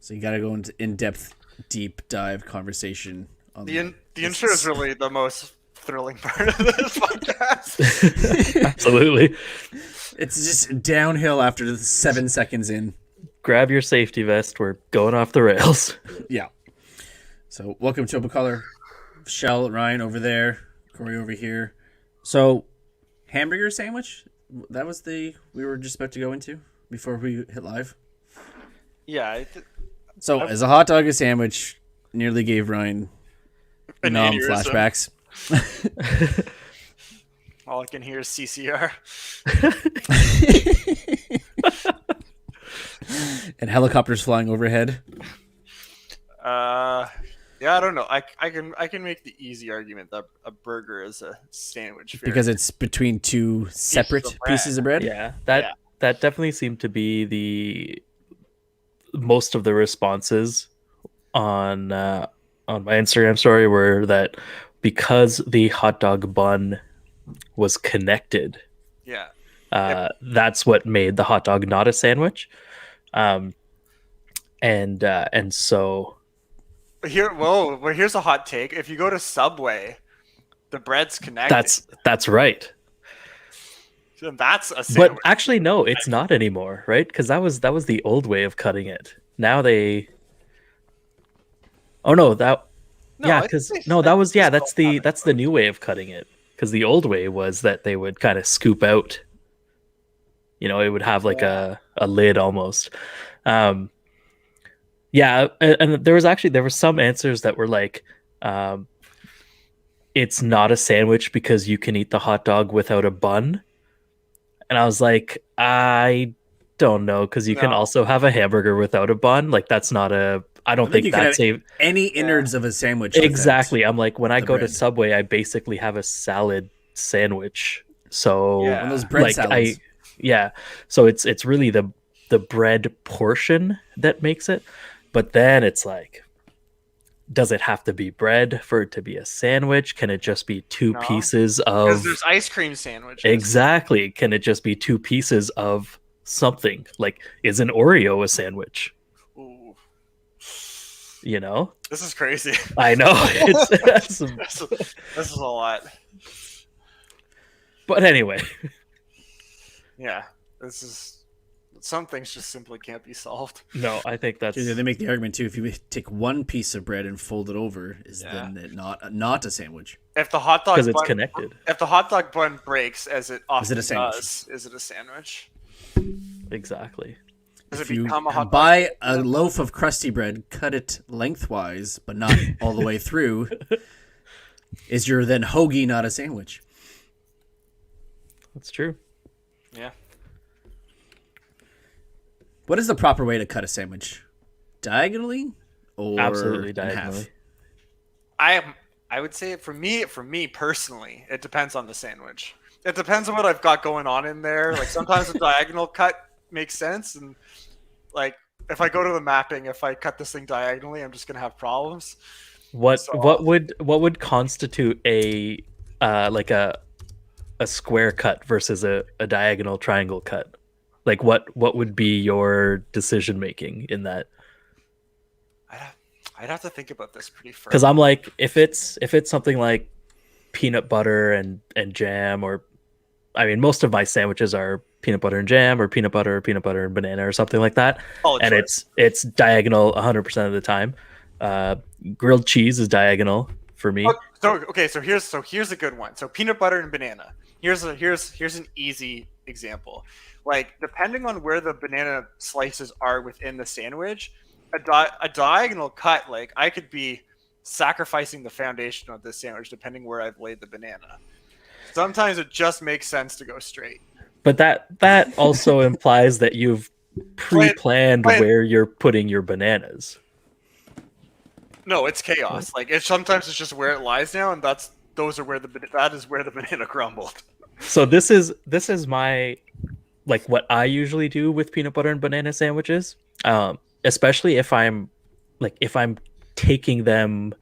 So you got to go into in-depth, deep dive conversation on The intro is really the most thrilling part of this podcast. Absolutely. It's just downhill after the 7 seconds in. Grab your safety vest. We're going off the rails. Yeah. So welcome to Open Color. Shell, Ryan over there, Corey over here. So hamburger sandwich? That was we were just about to go into before we hit live. Yeah. So as a hot dog a sandwich, nearly gave Ryan flashbacks. All I can hear is CCR. And helicopters flying overhead. Yeah, I don't know. I can make the easy argument that a burger is a sandwich because it's between two separate pieces of bread. Yeah, that definitely seemed to be the most of the responses on my Instagram story were that because the hot dog bun was connected. Yeah. That's what made the hot dog not a sandwich. And so here's a hot take. If you go to Subway, the bread's connected. That's right. That's a sandwich. But actually, no, it's not anymore, right? Because that was the old way of cutting it. Now they. Oh no, that's the new way of cutting it. Because the old way was that they would kind of scoop out. You know, it would have like a lid almost. And there were some answers that were like, it's not a sandwich because you can eat the hot dog without a bun. And I was like, I don't know, because you can also have a hamburger without a bun. Like that's not a. I don't think that's any innards of a sandwich. Exactly. I'm like, when I go to Subway, I basically have a salad sandwich. So one of those bread salads. So it's really the bread portion that makes it. But then it's like, does it have to be bread for it to be a sandwich? Can it just be two pieces of... Because there's ice cream sandwiches. Exactly. Can it just be two pieces of something? Like, is an Oreo a sandwich? Ooh. You know? This is crazy. I know. This is a lot. But anyway. Yeah. Some things just simply can't be solved. No, I think that's... They make the argument, too, if you take one piece of bread and fold it over, then it not a sandwich? If the hot dog because it's connected. If the hot dog bun breaks, as it often does, is it a sandwich? Exactly. If you buy a loaf of crusty bread, cut it lengthwise, but not all the way through, is your then hoagie not a sandwich? That's true. Yeah. What is the proper way to cut a sandwich? Diagonally or absolutely diagonally? I would say for me personally, it depends on the sandwich. It depends on what I've got going on in there. Like sometimes a diagonal cut makes sense, and like if I go to the mapping, if I cut this thing diagonally, I'm just gonna have problems. What would constitute a square cut versus a diagonal triangle cut? Like what would be your decision making in that? I'd have to think about this pretty first. Because I'm like, if it's something like peanut butter and jam, or I mean, most of my sandwiches are peanut butter and jam, or peanut butter and banana, or something like that. And it's diagonal 100% of the time. Grilled cheese is diagonal for me. So here's a good one. So peanut butter and banana. Here's an easy example. Like depending on where the banana slices are within the sandwich, a diagonal cut, like I could be sacrificing the foundation of this sandwich depending where I've laid the banana. Sometimes it just makes sense to go straight. But that also implies that you've pre-planned where you're putting your bananas. No, it's chaos. Like sometimes it's just where it lies now, and that is where the banana crumbled. So this is my, like, what I usually do with peanut butter and banana sandwiches, especially if I'm taking them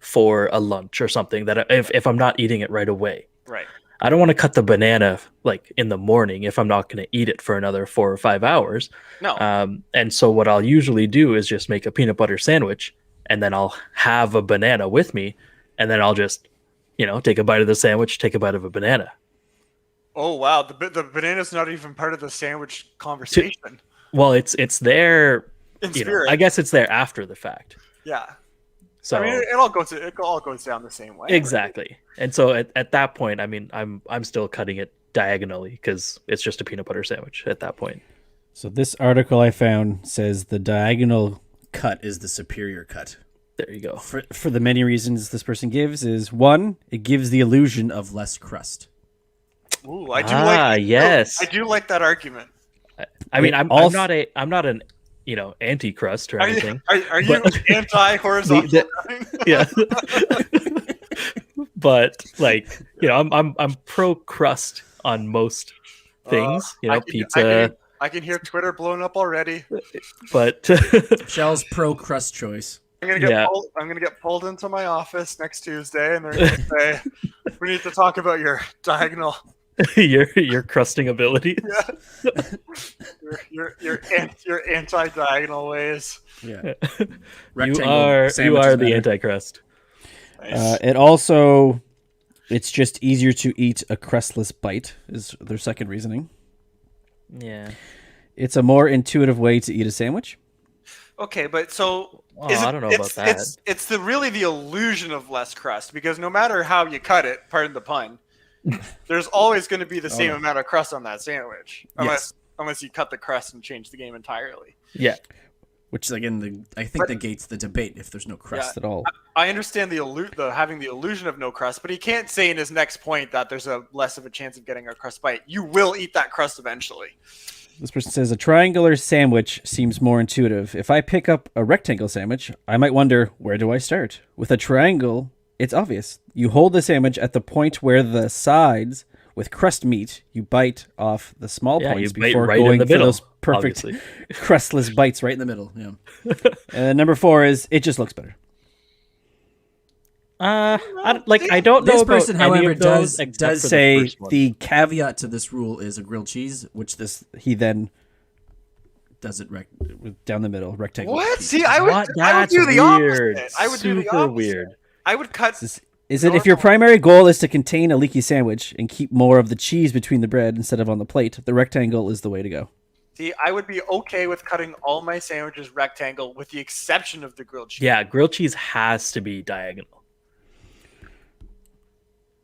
for a lunch or something, that if I'm not eating it right away. Right. I don't want to cut the banana like in the morning if I'm not going to eat it for another 4 or 5 hours. No. And so what I'll usually do is just make a peanut butter sandwich, and then I'll have a banana with me, and then I'll just, take a bite of the sandwich, take a bite of a banana. Oh wow, the banana's not even part of the sandwich conversation. Well, it's there. In spirit. I guess it's there after the fact. Yeah. So I mean, it all goes down the same way. exactly. And so at that point, I mean, I'm still cutting it diagonally because it's just a peanut butter sandwich at that point. So this article I found says the diagonal cut is the superior cut. There you go. For the many reasons this person gives is, one, it gives the illusion of less crust. Ooh, I do like that argument. I mean, I'm not an anti-crust or anything. Are you anti-horizontal? Yeah. But I'm pro crust on most things. Pizza. I can hear Twitter blowing up already. But Shell's pro crust choice. I'm gonna get pulled into my office next Tuesday, and they're gonna say, "We need to talk about your diagonal." your crusting ability. Yeah. your anti-diagonal ways. Yeah. You are the anti-crust. Nice. It's just easier to eat a crustless bite is their second reasoning. Yeah. It's a more intuitive way to eat a sandwich. Okay, but so I don't know about that. It's really the illusion of less crust, because no matter how you cut it, pardon the pun, there's always going to be the same amount of crust on that sandwich, unless you cut the crust and change the game entirely. Yeah. Which again, I think negates the debate if there's no crust at all. I understand the having the illusion of no crust, but he can't say in his next point that there's a less of a chance of getting a crust bite. You will eat that crust eventually. This person says a triangular sandwich seems more intuitive. If I pick up a rectangle sandwich, I might wonder, where do I start? With a triangle, it's obvious. You hold the sandwich at the point where the sides with crust meet. You bite off the small points before going for those perfect crustless bites right in the middle. Yeah. And number 4 is it just looks better. I don't know. This person, however, does say the caveat to this rule is a grilled cheese, which he then does it down the middle, rectangle. What? See, I would do the opposite. I would do the opposite. Weird. I would cut. Is it if your primary goal is to contain a leaky sandwich and keep more of the cheese between the bread instead of on the plate, the rectangle is the way to go. See, I would be okay with cutting all my sandwiches rectangle with the exception of the grilled cheese. Yeah, grilled cheese has to be diagonal.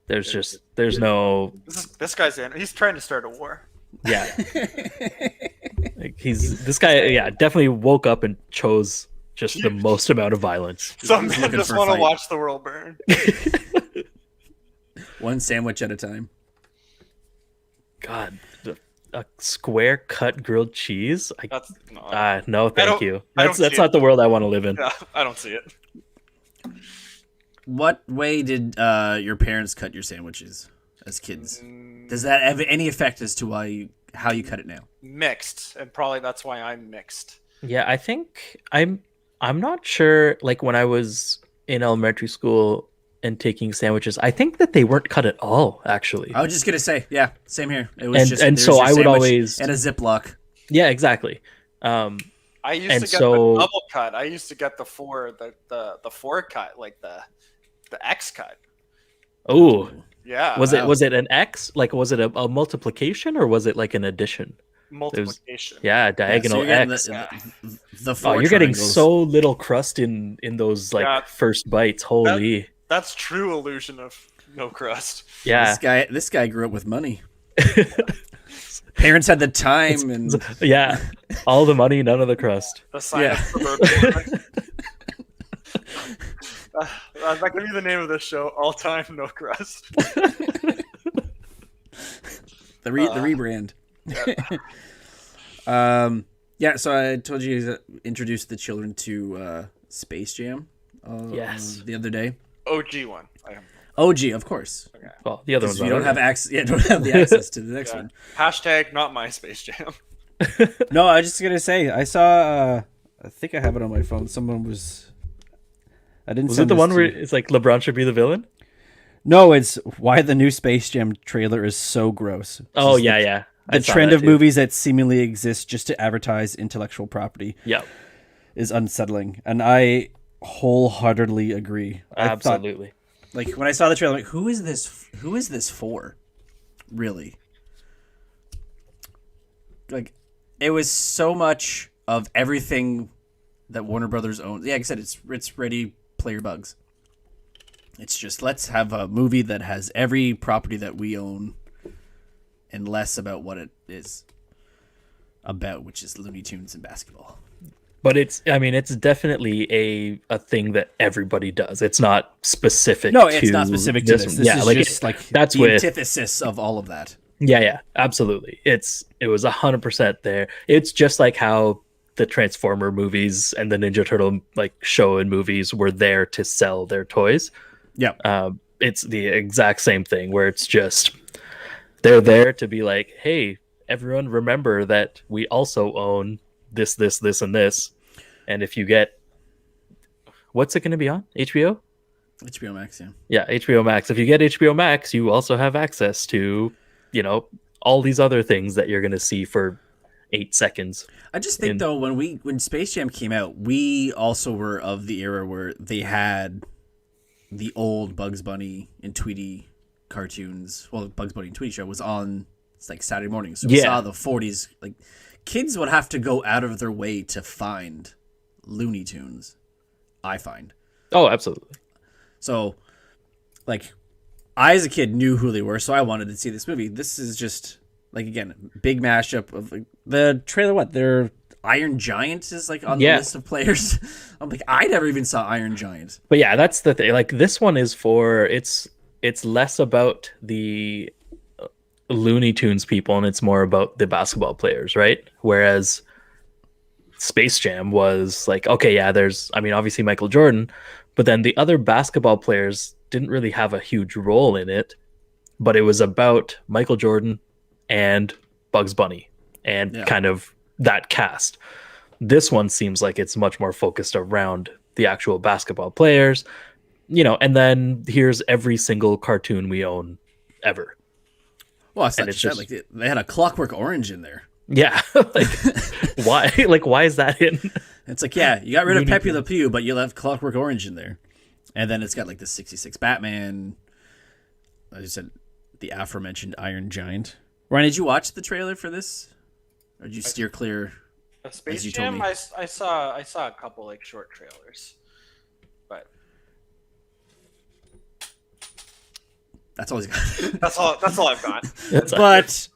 There's no. This guy's in. He's trying to start a war. Yeah. This guy. Yeah, definitely woke up and chose just the most amount of violence. Some men just want to watch the world burn. One sandwich at a time. God, a square cut grilled cheese. No, thank you. That's not the world I want to live in. Yeah, I don't see it. What way did your parents cut your sandwiches as kids? Does that have any effect as to how you cut it now? Mixed, and probably that's why I'm mixed. Yeah, I think I'm not sure. Like when I was in elementary school and taking sandwiches, I think that they weren't cut at all. Actually, I was just gonna say, yeah, same here. It was so I would always and a Ziploc. Yeah, exactly. I used to get the double cut. I used to get the four cut, like the X cut. Oh, yeah. Was it an X? Like, was it a multiplication or was it like an addition? Multiplication. Diagonal X. The four you're getting so little crust in those first bites. Holy. That's true illusion of no crust. Yeah. This guy grew up with money. Parents had the time and all the money, none of the crust. The sign of suburban. That could be the name of this show. All time no crust. The rebrand. Yeah. So I told you to introduce the children to Space Jam. Yes. The other day. OG one. OG, of course. Okay. Well, the other ones you don't have access. Yeah, don't have the access to the next one. Hashtag not my Space Jam. No, I was just gonna say I saw. I think I have it on my phone. Someone was. I didn't. Was it the one where it's like LeBron should be the villain? No, it's why the new Space Jam trailer is so gross. Oh Just yeah, the, yeah. the I saw trend that of too. movies that seemingly exist just to advertise intellectual property Yeah, is unsettling, and I wholeheartedly agree. I thought, absolutely. like, when I saw the trailer, I'm like, who is this? Who is this for? Really? Like, it was so much of everything that Warner Brothers owns. Yeah, like I said, it's Ready Player Bugs. It's just, let's have a movie that has every property that we own and less about what it is about, which is Looney Tunes and basketball. But it's definitely a thing that everybody does. It's not specific. No, to it's not specific to this. This Yeah, is like just like that's the with antithesis of all of that. yeah, absolutely. It was 100% there. It's just like how the Transformer movies and the Ninja Turtle like show and movies were there to sell their toys. Yeah. It's the exact same thing where it's just they're there to be like, hey, everyone, remember that we also own this, this, this, and this. And if you get, what's it going to be on HBO? HBO Max, yeah. Yeah, HBO Max. If you get HBO Max, you also have access to, all these other things that you're going to see for 8 seconds. I just think though, when Space Jam came out, we also were of the era where they had the old Bugs Bunny and Tweety cartoons. Well, Bugs Bunny and Tweety show was on, it's like Saturday mornings. So we saw the 40s. Like, kids would have to go out of their way to find Looney Tunes, I find. Oh, absolutely. So, like, I as a kid knew who they were, so I wanted to see this movie. This is just, like, again, big mashup of like, the trailer. What, their Iron Giant is like on the list of players. I'm like, I never even saw Iron Giant. But yeah, that's the thing. Like, this one is for it's less about the Looney Tunes people and it's more about the basketball players, right? Whereas Space Jam was like, okay, yeah, obviously Michael Jordan, but then the other basketball players didn't really have a huge role in it, but it was about Michael Jordan and Bugs Bunny and kind of that cast. This one seems like it's much more focused around the actual basketball players, and then here's every single cartoon we own ever. Well, it's not just that. Like, they had a Clockwork Orange in there. Yeah, like why? Like, why is that in? It's like, yeah, you got rid of Pepe Le Pew, but you left Clockwork Orange in there, and then it's got like the '66 Batman. As you said, the aforementioned Iron Giant. Ryan, did you watch the trailer for this, or did you steer clear? Space Jam. I saw a couple like short trailers, but that's all he's got. that's all I've got.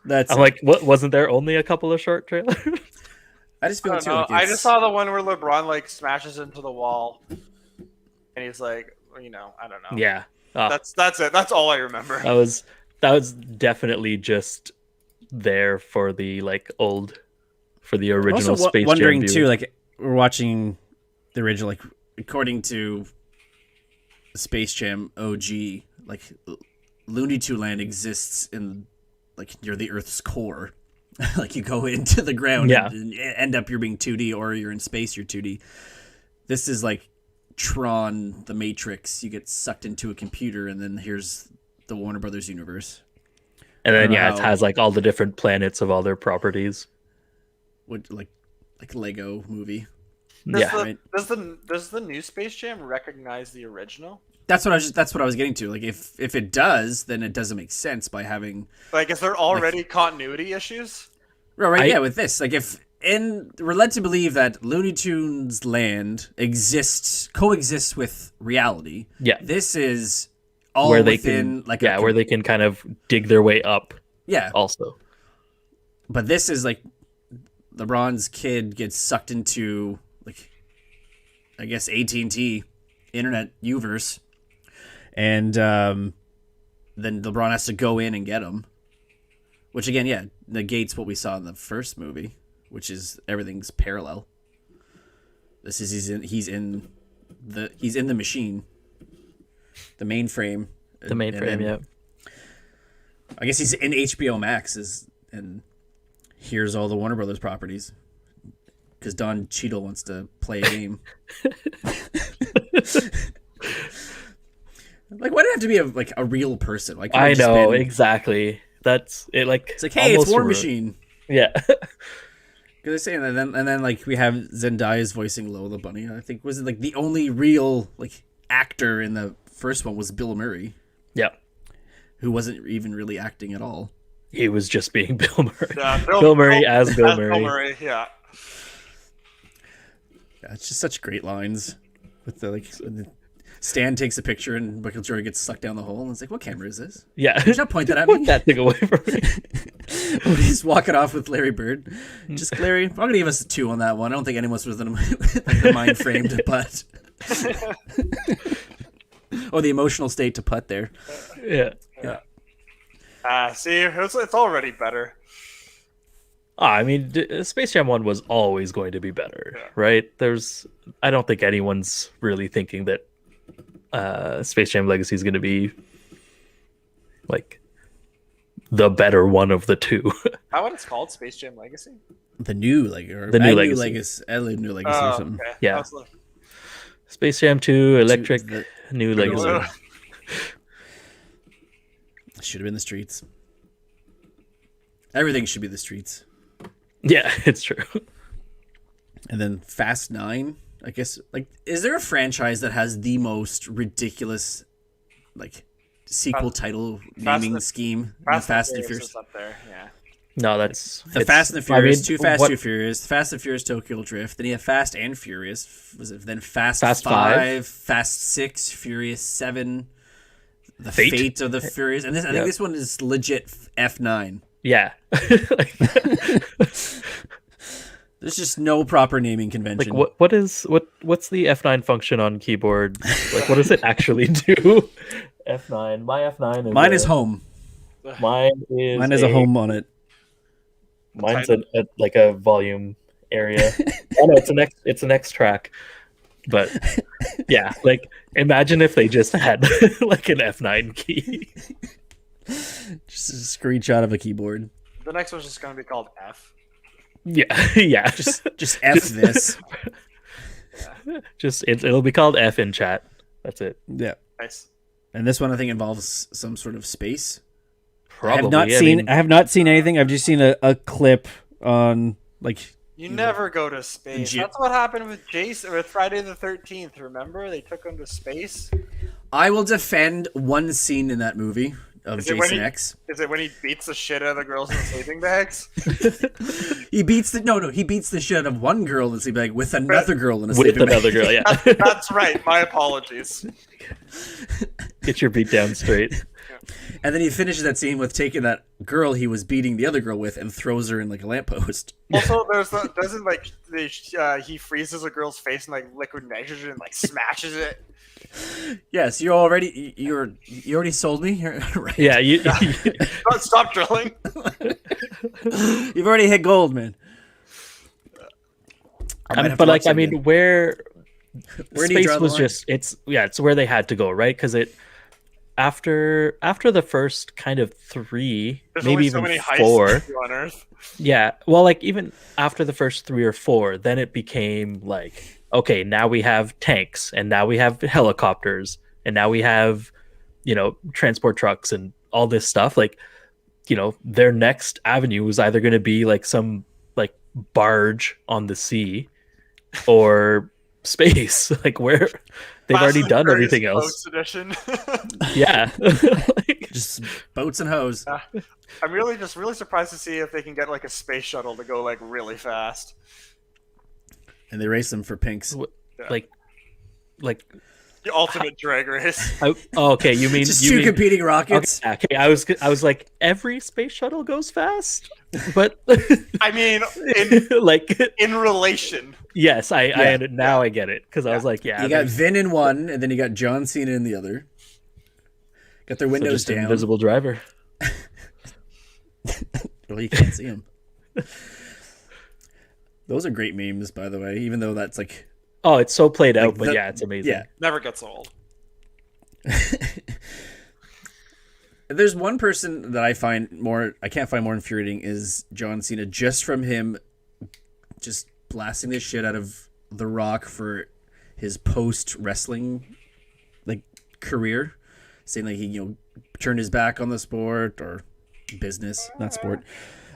That's I'm like, what? Wasn't there only a couple of short trailers? I just feel too. Like I just saw the one where LeBron like smashes into the wall, and he's like, I don't know. Yeah, that's it. That's all I remember. That was definitely just there for the for the original also Space wondering Jam too, like, we're watching the original, like, according to Space Jam OG, like, Looney Tune Land exists in, like, near the Earth's core. Like, you go into the ground and end up you're being 2D, or you're in space, you're 2D. This is like Tron, the Matrix. You get sucked into a computer, and then here's the Warner Brothers universe. And then it has like all the different planets of all their properties. Like Lego movie. Does the new Space Jam recognize the original? That's what I was getting to. Like, if it does, then it doesn't make sense by having, like, is there already continuity issues? Right. Yeah, with this, like, we're led to believe that Looney Tunes Land coexists with reality. Yeah, this is all where within where they can kind of dig their way up. Yeah. Also, but this is like LeBron's kid gets sucked into, like, I guess AT&T internet universe, and then LeBron has to go in and get him, which again, negates what we saw in the first movie, which is everything's parallel. This is he's in the machine, the mainframe. The mainframe, yeah. I guess he's in HBO Max, and here's all the Warner Brothers properties, because Don Cheadle wants to play a game. Like, why did it have to be a real person? Like, I know exactly. That's it. Like it's like, hey, it's almost War Machine. Yeah. Because they say, and then like we have Zendaya's voicing Lola Bunny. I think was it like the only real like actor in the first one was Bill Murray, Yeah. who wasn't even really acting at all. He was just being Bill Murray. Yeah, Bill Murray as Bill Murray. Bill Murray, yeah. Yeah, it's just such great lines with the like. When Stan takes a picture and Michael Jordan gets sucked down the hole, and it's like, what camera is this? Yeah. Did you not point that at Put me? that thing away from me. When he's walking off with Larry Bird. Just Larry, I'm gonna give us a 2 on that one. I don't think anyone was within the mind frame to putt. Or the emotional state to putt there. Yeah. See, it's already better. I mean, Space Jam 1 was always going to be better, right? I don't think anyone's really thinking that Space Jam Legacy is going to be like the better one of the two. How about it's called Space Jam Legacy? The new Legacy. Or The new New Legacy. New Legacy or something. Okay. Yeah. Space Jam 2, Electric, The- New Legacy. Should have been the streets. Everything should be the streets. Yeah, it's true. And then Fast 9, I guess, like, is there a franchise that has the most ridiculous, like, sequel title naming and- scheme than Fast and Furious Furious? is up there, yeah. No, that's The Fast and the Furious, I mean, Too Fast, what- Too Furious, Fast and Furious Tokyo Drift, then you have Fast and Furious, was it then Fast 5, 5, Fast 6, Furious 7, The Fate? Fate of the Furious, and I think this one is legit F9. Yeah. Like, There's just no proper naming convention. what's the F9 function on keyboard? Like, what does it actually do? F9. My F9 is Mine is home. Mine is Mine has a home on it. Mine's like a volume area. Oh no, it's an X track. But yeah, like imagine if they just had like an F9 key. Just a screenshot of a keyboard. The next one's just going to be called F. Yeah, yeah. Just F this. It'll be called F in chat. That's it. Yeah. Nice. And this one I think involves some sort of space. Probably. I have not seen. I have not seen anything. I've just seen a clip on like. You never go to space. That's what happened with Jason with Friday the 13th. Remember, they took him to space. I will defend one scene in that movie of Jason X. Is it when he beats the shit out of the girls in the sleeping bags? He beats the shit out of one girl in the sleeping bag with another girl in a sleeping bag. With another girl, yeah. That's right. My apologies. Get your beat down straight. And then he finishes that scene with taking that girl he was beating the other girl with and throws her in like a lamppost. Also, he freezes a girl's face in like liquid nitrogen and like smashes it. Yes, you already sold me. Right. Yeah, you Stop drilling. You've already hit gold, man. where do you space draw the was line? just it's where they had to go, right? Because after the first kind of 3, There's maybe only even so many 4. heists on Earth. Yeah, well, like even after the first 3 or 4, then it became like, okay, now we have tanks, and now we have helicopters, and now we have, transport trucks and all this stuff. Like, their next avenue was either going to be like some like barge on the sea, or space, like where they've already done everything else. Edition. Yeah. Just boats and hose. I'm really surprised to see if they can get like a space shuttle to go like really fast. And they race them for pinks. like The ultimate drag race. okay, you mean Just two competing rockets. Okay, I was like, every space shuttle goes fast, but I mean, in relation. Yes, I get it, because I was like, yeah, You got Vin in one, and then you got John Cena in the other. Got their windows just an down. invisible driver. Well, you can't see him. Those are great memes, by the way. Even though that's like, Oh, it's so played out, but yeah, it's amazing. yeah. Never gets old. There's one person that I can't find more infuriating is John Cena, just from him just blasting the shit out of The Rock for his post wrestling like career, saying like he turned his back on the sport or business, not sport.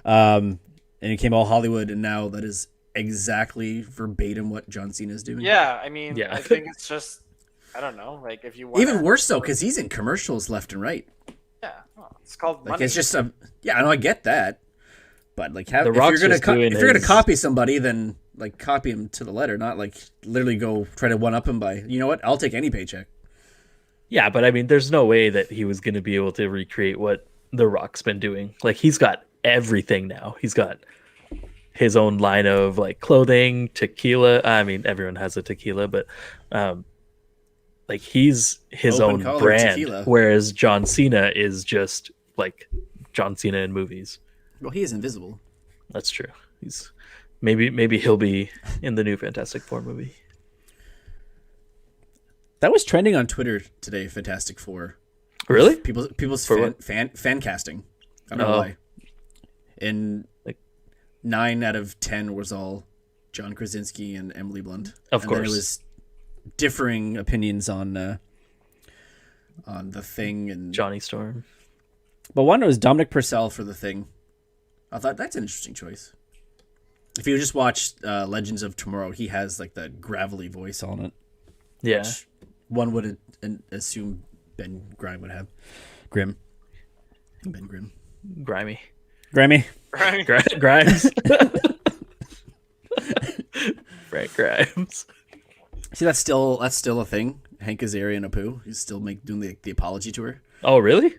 And he came all Hollywood, and now that is exactly verbatim what John Cena is doing. Yeah, I mean, Yeah. I think it's just, I don't know, like if you want Even worse though, because he's in commercials left and right. yeah, well, it's called Like money. it's just I know I get that, but like if Rock's you're gonna just doing if you're gonna his- copy somebody, then like copy him to the letter, not like literally go try to one up him by what, I'll take any paycheck. Yeah, but I mean, there's no way that he was going to be able to recreate what The Rock's been doing. Like, he's got everything now. He's got his own line of like clothing, tequila. I mean, everyone has a tequila, but like he's his Open own collar brand. tequila. Whereas John Cena is just like John Cena in movies. Well, he is invisible. That's true. He's maybe he'll be in the new Fantastic Four movie. That was trending on Twitter today. Fantastic Four. Really? People's For fan casting. I don't know Oh. why. And Like- 9 out of 10 was all John Krasinski and Emily Blunt. Of And then course. it was differing opinions on the Thing and Johnny Storm. But one was Dominic Purcell for the Thing. I thought that's an interesting choice. If you just watch Legends of Tomorrow, he has like that gravelly voice on it. Yeah. Which one would assume Ben Grimm would have. Ben Grimm. Grimy. Grammy. Right? Grimes. Frank Grimes. See, that's still a thing. Hank Azaria and Apu. He's still doing the apology tour. Oh, really?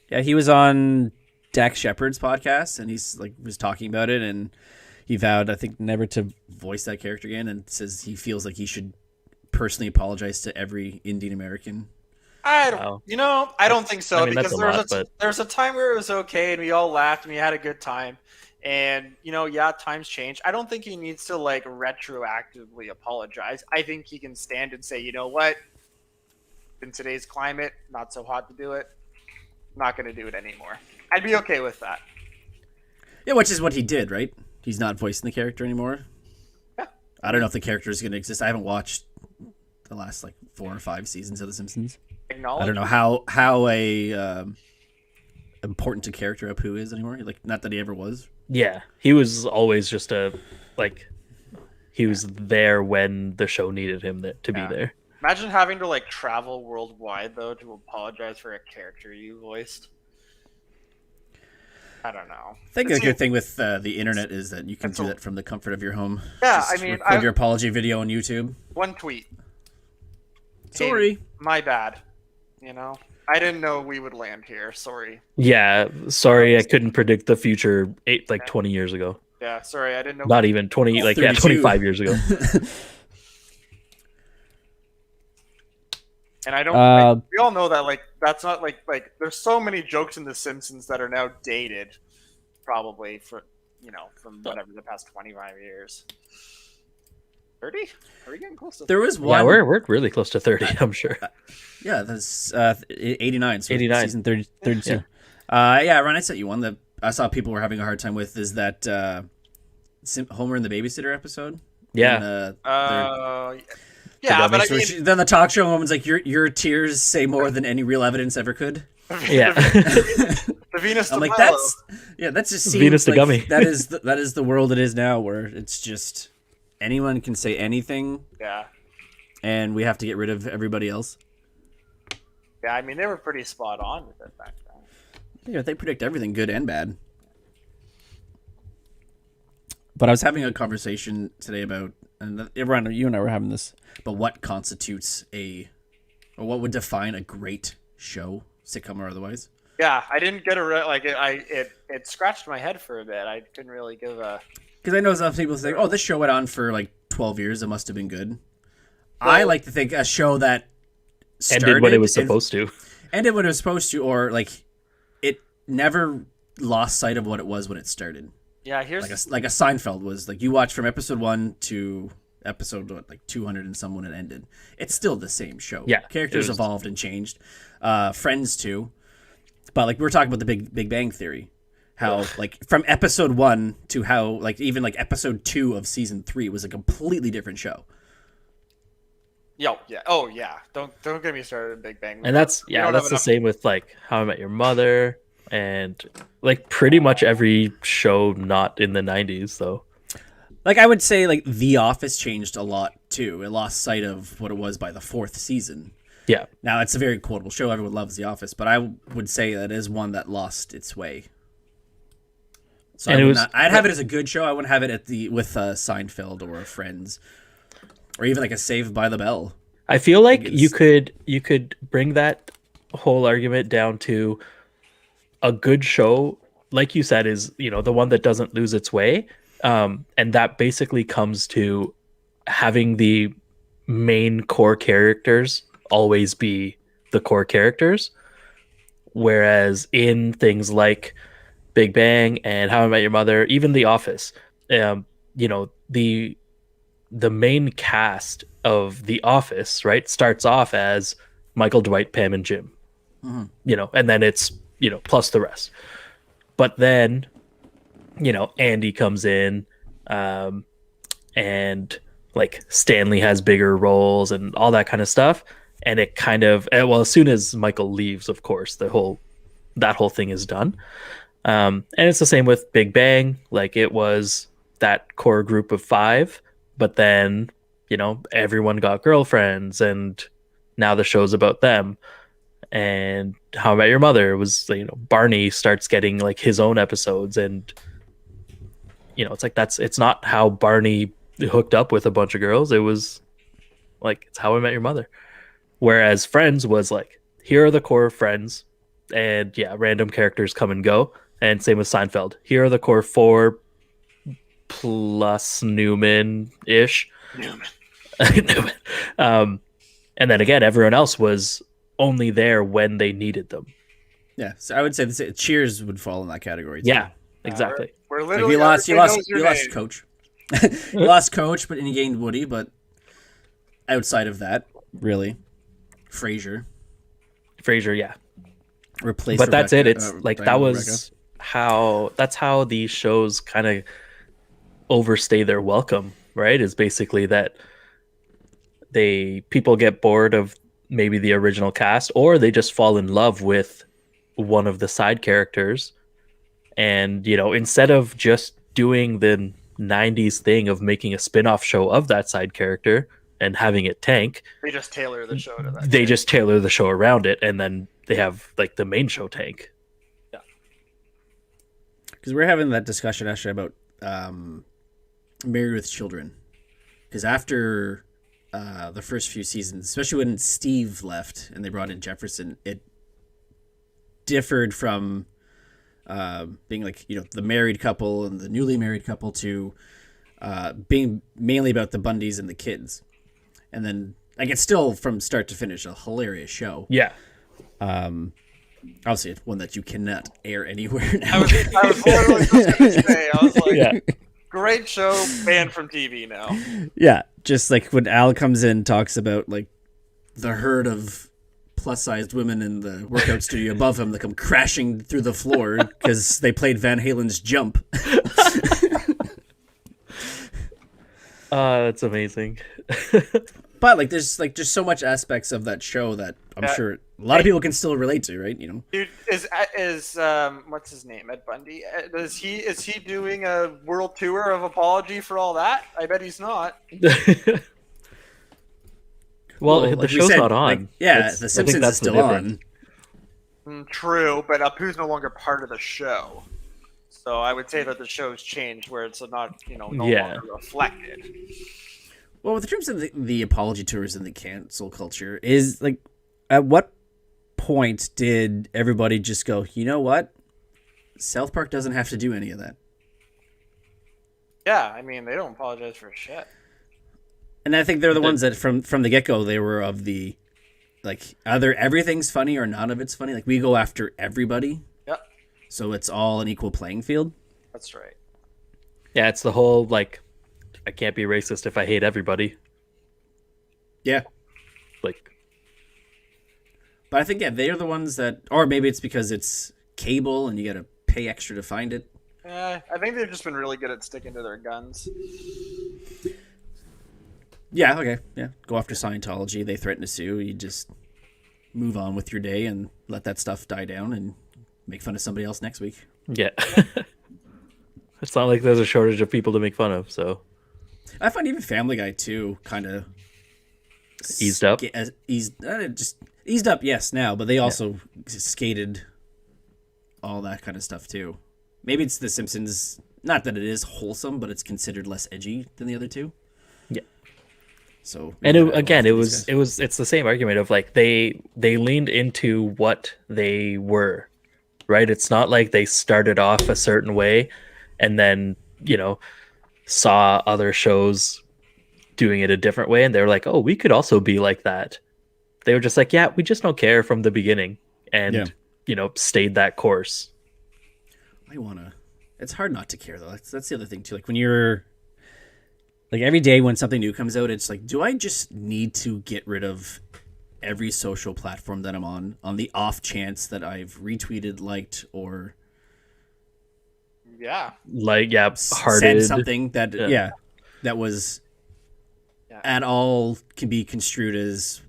Yeah, he was on Dax Shepard's podcast, and he's like was talking about it, and he vowed, I think, never to voice that character again, and says he feels like he should personally apologize to every Indian American. I don't, Wow. I don't think so, I mean, because that's a lot, but- there was a time where it was okay and we all laughed and we had a good time. And times change. I don't think he needs to like retroactively apologize. I think he can stand and say, you know what? In today's climate, not so hot to do it. Not going to do it anymore. I'd be okay with that. Yeah, which is what he did, right? He's not voicing the character anymore. Yeah. I don't know if the character is going to exist. I haven't watched the last like 4 or 5 seasons of The Simpsons. Acknowledge. I don't know how important a character Apu is anymore. Like, not that he ever was. Yeah. He was always just he was there when the show needed him to be Yeah. there. Imagine having to like travel worldwide though to apologize for a character you voiced. I don't know. I think It the good seems- thing with the internet is that you can It's do a- that from the comfort of your home. Yeah, Just I mean, record your apology video on YouTube. One tweet. Sorry. My bad. I didn't know we would land here. Sorry. Yeah. Sorry, I couldn't predict the future 20 years ago. Yeah, sorry. I didn't know. Not even 20, 32. 25 years ago. And I don't. We all know that. Like, that's not like. There's so many jokes in The Simpsons that are now dated, probably from whatever the past 25 years. 30? Are we getting close to? There was Yeah, one. we're really close to 30, I'm sure. Yeah, that's 89. So 89. Season 30, 32. Yeah. Ron, I sent you one that I saw people were having a hard time with. Is that Homer and the Babysitter episode? Yeah. And, yeah, but I mean, then the talk show woman's like, your tears say more than any real evidence ever could. Yeah. the Venus. I'm de like, Milo. that's just seems Venus de like Gummy. that is the world it is now, where it's just anyone can say anything, Yeah. and we have to get rid of everybody else. Yeah, I mean, they were pretty spot on with it back then. Yeah, they predict everything, good and bad. But I was having a conversation today about, and Ron, you and I were having this, but what constitutes or what would define a great show, sitcom or otherwise? Yeah, I didn't get it scratched my head for a bit. I couldn't really give a. Because I know some people say, "Oh, this show went on for like 12 years. It must have been good." I like to think a show that Ended when it was supposed to. ended when it was supposed to, or like it never lost sight of what it was when it started. Yeah, here's Like a Seinfeld was like you watch from episode 1 to episode 200 and some when it ended. It's still the same show. Yeah, characters it was. evolved and changed. Friends too, but like we were talking about the Big Bang Theory, how like from episode 1 to how like even like episode 2 of season 3 was a completely different show. Yeah. Oh yeah. Don't get me started on Big Bang. And that's We don't have that's the enough- same with like How I Met Your Mother and like pretty much every show not in the 90s. So Like I would say, like The Office changed a lot too. It lost sight of what it was by the fourth season. yeah, Now it's a very quotable show. Everyone loves The Office, but I would say that is one that lost its way. So And I it would was- not, I'd have it as a good show. I wouldn't have it at the with Seinfeld or Friends, or even like a Saved by the Bell. I feel like think you could bring that whole argument down to a good show, like you said, is the one that doesn't lose its way, and that basically comes to having the main core characters always be the core characters, whereas in things like Big Bang and How I Met Your Mother, even The Office, the main cast of The Office, right, starts off as Michael, Dwight, Pam, and Jim, and then it's plus the rest. But then, Andy comes in, and like Stanley has bigger roles and all that kind of stuff, and it kind of as soon as Michael leaves, of course, that whole thing is done. And it's the same with Big Bang. Like it was that core group of 5, but then everyone got girlfriends, and now the show's about them. And How I Met Your Mother was Barney starts getting like his own episodes, and it's like it's not how Barney hooked up with a bunch of girls. It was like it's How I Met Your Mother. Whereas Friends was like, here are the core friends, and random characters come and go. And same with Seinfeld. Here are the core 4 plus Newman ish. Newman. And then again, everyone else was only there when they needed them. Yeah, so I would say Cheers would fall in that category too. Yeah, exactly. We're Like literally you lost everybody knows your name. Coach. You lost Coach, but you gained Woody. But outside of that, really, Frasier Yeah. replaced. But that's it. It's like Diana that Rebecca. was that's how these shows kind of overstay their welcome, right? Is basically that people get bored of maybe the original cast, or they just fall in love with one of the side characters, and instead of just doing the 90s thing of making a spin-off show of that side character and having it tank, They just tailor the show to that. they just tailor the show around it, and then they have like the main show tank. Because we're having that discussion actually about Married with Children. Because after the first few seasons, especially when Steve left and they brought in Jefferson, it differed from being like the married couple and the newly married couple to being mainly about the Bundys and the kids. And then like it's still from start to finish a hilarious show. Yeah. Obviously, it's one that you cannot air anywhere now. I was literally just going to say, I was like, Yeah. great show, banned from TV now. Yeah, just like when Al comes in, talks about like the herd of plus-sized women in the workout studio above him that come crashing through the floor because they played Van Halen's Jump. That's amazing. But like, there's so much aspects of that show that I'm sure a lot of people can still relate to, right? Dude, is what's his name? Ed Bundy? Is he doing a world tour of apology for all that? I bet he's not. Well, the like we show's said, not on. like, That's- The I think Simpsons is that's the still difference. on. True, but Apu's no longer part of the show. So I would say that the show's changed where it's not, no longer reflected. Well, in terms of the apology tours and the cancel culture, is like, at what point did everybody just go, you know what? South Park doesn't have to do any of that. Yeah, I mean, they don't apologize for shit. And I think they're the ones that from the get-go, they were of the, like, either everything's funny or none of it's funny. Like, we go after everybody. Yep, So it's all an equal playing field. that's right. Yeah, it's the whole like, I can't be racist if I hate everybody. Yeah. Like, But I think, yeah, they're the ones that, or maybe it's because it's cable and you got to pay extra to find it. I think they've just been really good at sticking to their guns. Yeah, okay. Yeah. Go after Scientology. They threaten to sue. You just move on with your day and let that stuff die down and make fun of somebody else next week. Yeah. It's not like there's a shortage of people to make fun of, so I find even Family Guy too kind of eased up. Just eased up, yes, now, but they also skated all that kind of stuff too. Maybe it's The Simpsons. Not that it is wholesome, but it's considered less edgy than the other two. Yeah. So And it's the same argument of like they leaned into what they were, right? It's not like they started off a certain way and then, saw other shows doing it a different way and they were like, "Oh, we could also be like that." They were just like, "Yeah, we just don't care" from the beginning and stayed that course. It's hard not to care though. That's the other thing too. Like when you're like every day when something new comes out, it's like, do I just need to get rid of every social platform that I'm on the off chance that I've retweeted, liked, or hearted said something that that was at all can be construed as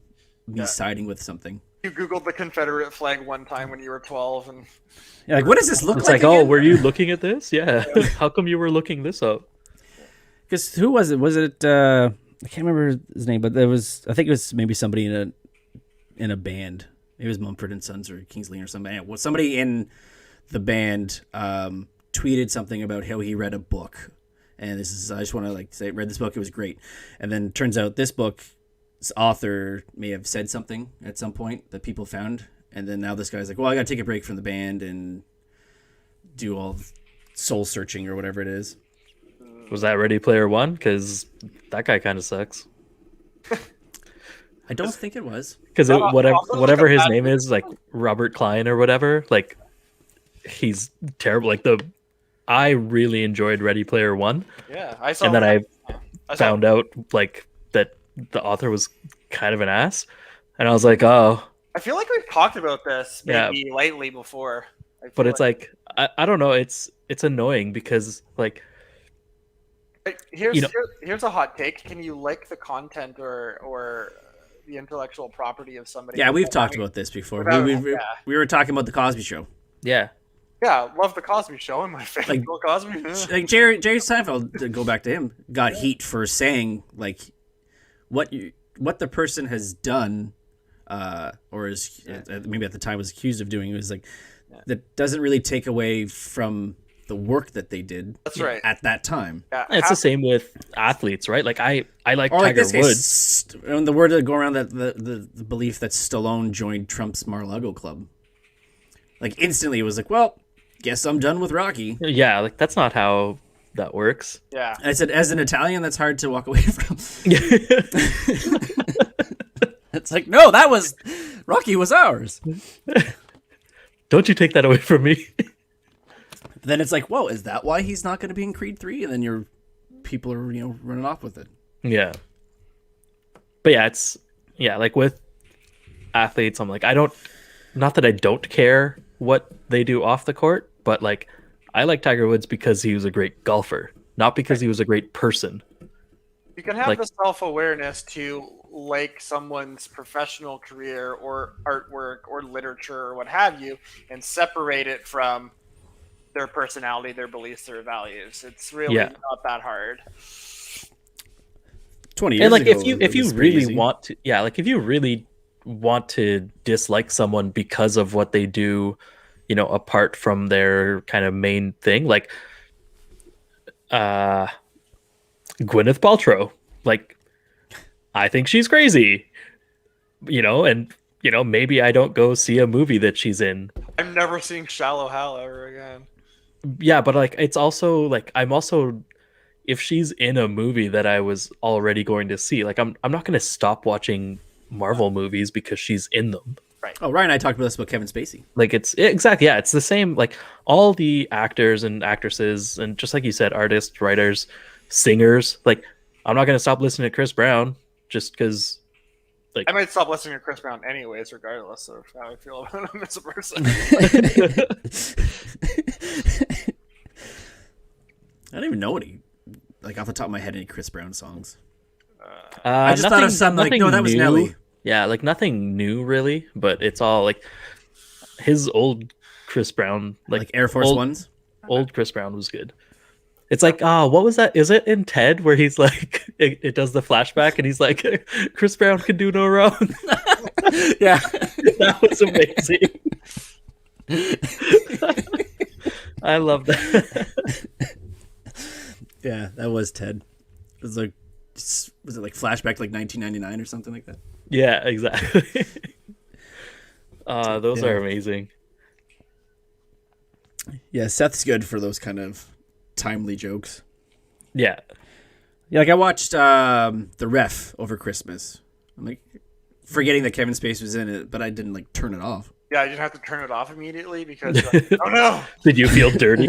me siding with something. You Googled the Confederate flag one time when you were 12 and You're like, what does this look it's like? Like, again? were you looking at this? Yeah. How come you were looking this up? Because who was it? Was it I can't remember his name, but I think it was maybe somebody in a band. It was Mumford and Sons or Kingsley or somebody. Well, somebody in the band tweeted something about how he read a book, and I just want to say, read this book. It was great, and then turns out this book's author may have said something at some point that people found, and then now this guy's like, well, I got to take a break from the band and do all soul searching or whatever it is. Was that Ready Player One? Because that guy kind of sucks. I don't think it was. Because whatever his name is, like Robert Klein or whatever, like he's terrible. I really enjoyed Ready Player One. Yeah, I saw. And then I found out like that the author was kind of an ass, and I was like, oh. I feel like we've talked about this maybe lightly before. But it's like I don't know. It's annoying because like. Here's a hot take. Can you like the content or the intellectual property of somebody? Yeah, we've talked about this before. We were talking about the Cosby Show. Yeah. Yeah, love the Cosby Show and my favorite Bill Cosby. Like Jerry Seinfeld, to go back to him, got heat for saying like what the person has done, or is maybe at the time was accused of doing. It was like that doesn't really take away from the work that they did. That's right. At that time. Yeah, it's the same with athletes, right? Like I like Tiger Woods. And the word that go around that the belief that Stallone joined Trump's Mar-a-Lago club. Like instantly it was like, well, guess I'm done with Rocky. Yeah, like that's not how that works. Yeah. And I said, as an Italian, that's hard to walk away from. It's like, no, Rocky was ours. Don't you take that away from me. Then it's like, whoa, is that why he's not going to be in Creed 3? And then people are, running off with it. Yeah. But yeah, like with athletes, I'm like, not that I don't care what they do off the court, but like, I like Tiger Woods because he was a great golfer, not because he was a great person. You can have the self-awareness to like someone's professional career or artwork or literature or what have you, and separate it from their personality, their beliefs, their values. It's really not that hard. 20 years and like ago, if you really want to, if you really want to dislike someone because of what they do, apart from their kind of main thing, like Gwyneth Paltrow, like I think she's crazy, and maybe I don't go see a movie that she's in. I'm never seeing Shallow Hal ever again. Yeah, but like it's also like I'm also, if she's in a movie that I was already going to see, like I'm not going to stop watching Marvel movies because she's in them. Right. Oh, Ryan and I talked about this about Kevin Spacey. Like it's exactly, it's the same. Like all the actors and actresses, and just like you said, artists, writers, singers. Like I'm not going to stop listening to Chris Brown just because. Like, I might stop listening to Chris Brown anyways, regardless of how I feel about him as a person. I don't even know off the top of my head, any Chris Brown songs. I just thought of some like, no, that was new. Nelly. Yeah, like nothing new really, but it's all like his old Chris Brown, Like Air Force Ones. Old Chris Brown was good. It's like, what was that? Is it in Ted where he's like, it does the flashback and he's like, Chris Brown can do no wrong. Yeah, That was amazing. I love that. yeah, that was Ted. It was like, was it like flashback to like 1999 or something like that? Yeah, exactly. Those Yeah. are amazing. Yeah, Seth's good for those kind of timely jokes. Yeah. Yeah, like I watched The Ref over Christmas. I'm like forgetting that Kevin Spacey was in it, but I didn't like turn it off. Yeah, I just have to turn it off immediately because oh no. Did you feel dirty?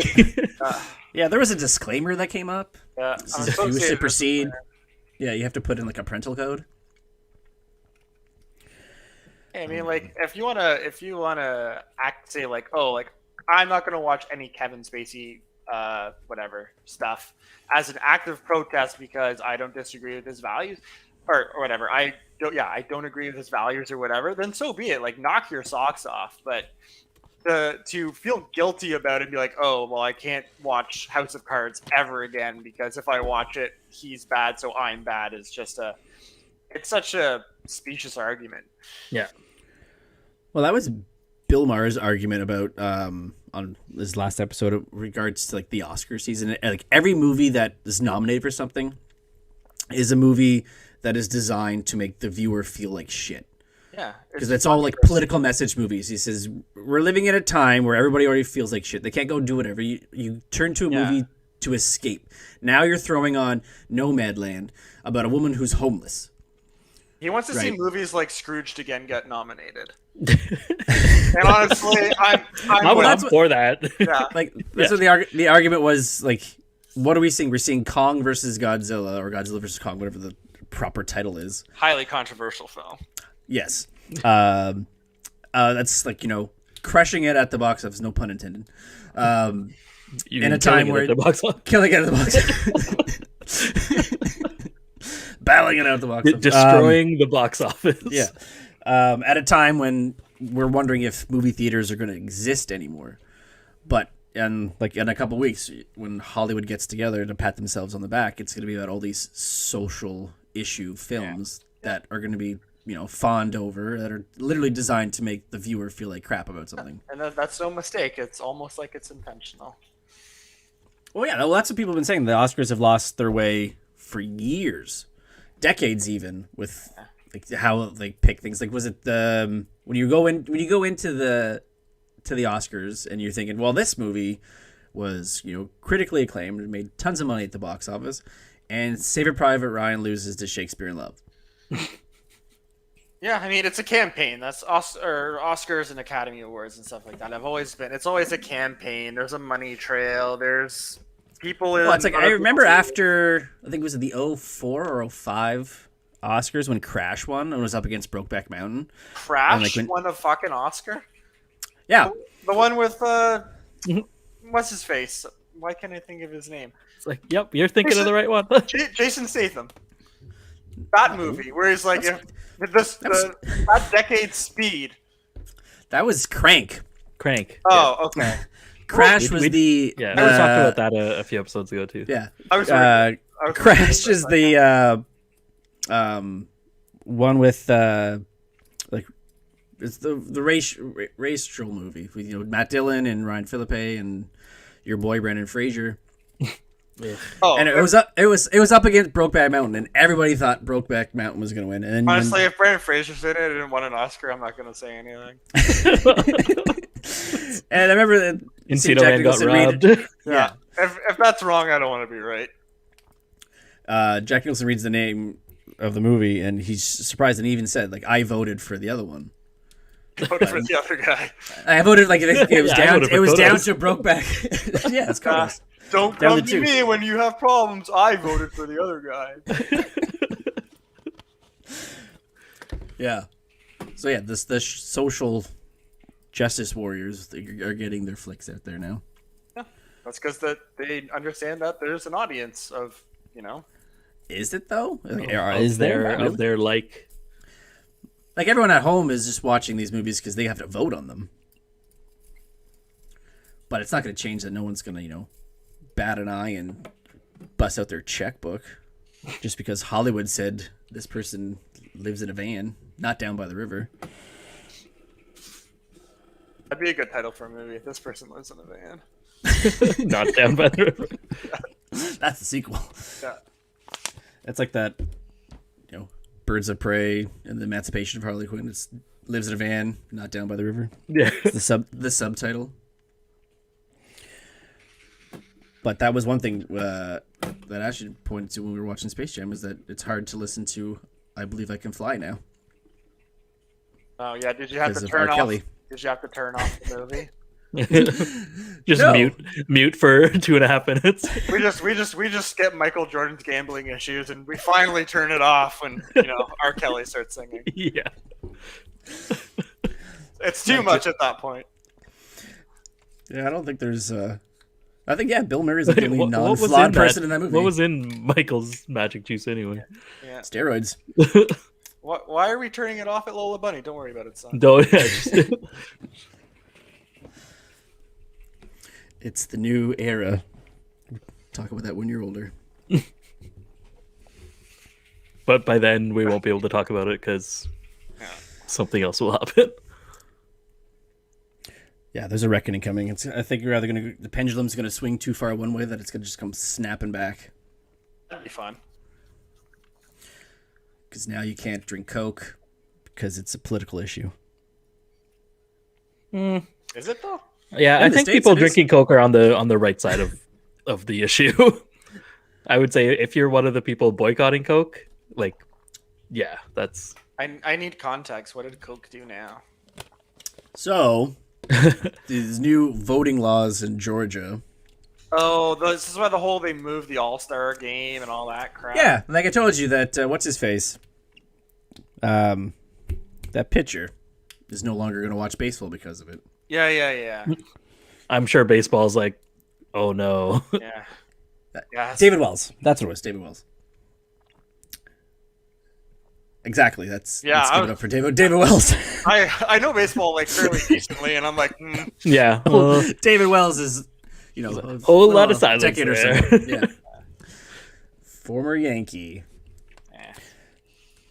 Yeah, there was a disclaimer that came up. Yeah, This is if you wish to proceed. Yeah, you have to put in like a parental code. I mean, like, if you wanna act, say like, oh, like I'm not gonna watch any Kevin Spacey, whatever stuff as an act of protest because I don't disagree with his values, or whatever. I don't agree with his values or whatever. Then so be it. Like, knock your socks off. But to feel guilty about it and be like, oh, well, I can't watch House of Cards ever again because if I watch it, he's bad, so I'm bad. Is just it's such a specious argument. Yeah. Well, that was Bill Maher's argument about on his last episode in regards to like the Oscar season. Like every movie that is nominated for something is a movie that is designed to make the viewer feel like shit. Yeah, Because it's all like political message movies. He says we're living at a time where everybody already feels like shit. They can't go do whatever. You turn to a movie to escape. Now you're throwing on Nomadland about a woman who's homeless. He wants to see Right. movies like Scrooged again get nominated. And honestly, I'm I'm for that. yeah. Like that's what the argument was. Like, what are we seeing? We're seeing Kong versus Godzilla or Godzilla versus Kong, whatever the proper title is. Highly controversial film. Yes. That's like, crushing it at the box office, no pun intended. You In mean a time killing it where- at the box office? Killing it at the box battling it out the box office. Destroying the box office. Yeah. At a time when we're wondering if movie theaters are going to exist anymore. But in a couple weeks, when Hollywood gets together to pat themselves on the back, it's going to be about all these social issue films that are going to be, fawned over, that are literally designed to make the viewer feel like crap about something. And that's no mistake. It's almost like it's intentional. Well, yeah, well, that's what people have been saying. The Oscars have lost their way for years, decades even, with like how they pick things. Like, was it the when you go into the Oscars and you're thinking, well, this movie was critically acclaimed and made tons of money at the box office, and Saving Private Ryan loses to Shakespeare in Love. Yeah, I mean, it's a campaign. That's Oscars and Academy Awards and stuff like that. It's always a campaign. There's a money trail. There's people in. Well, it's like I remember after I think it was the 04 or 05 Oscars when Crash won and was up against Brokeback Mountain. Crash won a fucking Oscar. Yeah, The one with what's his face? Why can't I think of his name? It's like, yep, you're thinking of the right one. Jason Statham. That movie where he's like, that decade's Speed. that was Crank. Crank. Oh, okay. Crash was we- the Yeah, we talked about that a few episodes ago too. Yeah, I was I was Crash is the one with like it's the racial movie with Matt Dillon and Ryan Philippe and your boy Brendan Fraser. Oh, And it was up against Brokeback Mountain, and everybody thought Brokeback Mountain was going to win. And then honestly, if Brendan Fraser's in it and won an Oscar, I'm not going to say anything. and I remember that Encino Man got robbed. Yeah, If that's wrong, I don't want to be right. Jack Nicholson reads the name of the movie, and he's surprised, and he even said, like, I voted for the other one. Vote for the other guy. I voted like it was Yeah, I down. voted for It was down Kodos. to Brokeback. Yeah, it's Kodos. Don't Down come to to two. me when you have problems. I voted for the other guy. Yeah. So yeah, the social justice warriors are getting their flicks out there now. That's because they understand that there's an audience of Is it though? Like, Is there Really? of their like? Like everyone at home is just watching these movies because they have to vote on them. But it's not going to change that no one's going to, bat an eye and bust out their checkbook just because Hollywood said this person lives in a van, not down by the river. That'd be a good title for a movie. This person lives in a van. Not down by the river. That's the sequel. Yeah. That's like that, Birds of Prey and the Emancipation of Harley Quinn. It's lives in a van, not down by the river. Yeah. It's the subtitle. But that was one thing that I should point to when we were watching Space Jam is that it's hard to listen to I Believe I Can Fly now. Oh yeah, did you have Because to of turn R. off? Kelly. Did you have to turn off the movie? Just No. mute for 2.5 minutes. We just skip Michael Jordan's gambling issues and we finally turn it off when R. Kelly starts singing. Yeah. It's too much at that point. Yeah, I don't think there's. I think Bill Murray's like the only What was non-flawed in person in that movie. What was in Michael's magic juice anyway? Yeah. Steroids? Why are we turning it off at Lola Bunny? Don't worry about it, son. Don't. Yeah, just, It's the new era. Talk about that when you're older. but by then we won't be able to talk about it because Yeah. something else will happen. Yeah, there's a reckoning coming. I think you're either the pendulum's gonna swing too far one way that it's gonna just come snapping back. That'd be fun. Because now you can't drink Coke because it's a political issue. Is it though? Yeah, In I the think States, people it is. drinking Coke are on the right side of the issue. I would say if you're one of the people boycotting Coke, that's I need context. What did Coke do now? So, these new voting laws in Georgia. Oh, this is why they moved the All-Star game and all that crap. Yeah, like I told you that, what's his face? That pitcher is no longer going to watch baseball because of it. Yeah. I'm sure baseball's like, oh no. Yeah. Yeah. David Wells. That's what it was, David Wells. Exactly. Let's give it up for David Wells. I know baseball like fairly decently, and I'm like, Yeah. David Wells is, a whole lot of silence decade or so. there. Yeah. Former Yankee. eh.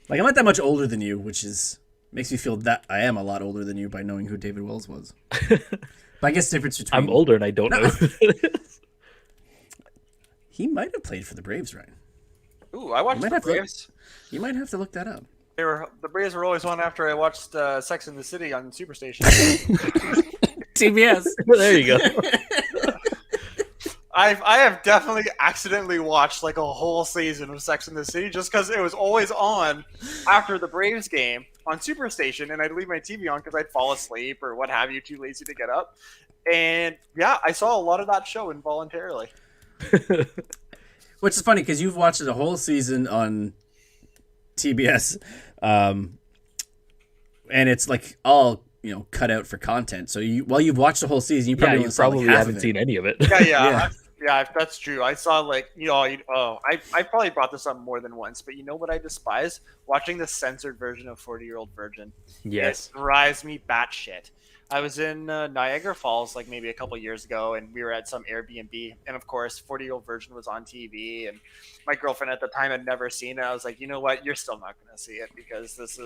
Like, I'm not that much older than you, which makes me feel that I am a lot older than you by knowing who David Wells was. But I guess the difference between... I'm older and I don't know. He might have played for the Braves, Ryan. Ooh, I watched might the have to- Braves. You might have to look that up. The Braves were always on after I watched Sex and the City on Superstation. TBS. There you go. I have definitely accidentally watched like a whole season of Sex and the City just because it was always on after the Braves game on Superstation, and I'd leave my TV on because I'd fall asleep or what have you, too lazy to get up. And yeah, I saw a lot of that show involuntarily. Which is funny because you've watched the whole season on TBS, and it's like all cut out for content. So while you've watched the whole season, you probably, You only saw, like, probably half haven't of it. seen any of it. Yeah. Yeah, that's true. I saw like I probably brought this up more than once, but you know what I despise? Watching the censored version of 40-Year-Old Virgin. Yes. It drives me batshit. I was in Niagara Falls like maybe a couple years ago, and we were at some Airbnb, and of course 40-Year-Old Virgin was on TV, and my girlfriend at the time had never seen it. I was like, you know what, you're still not going to see it because this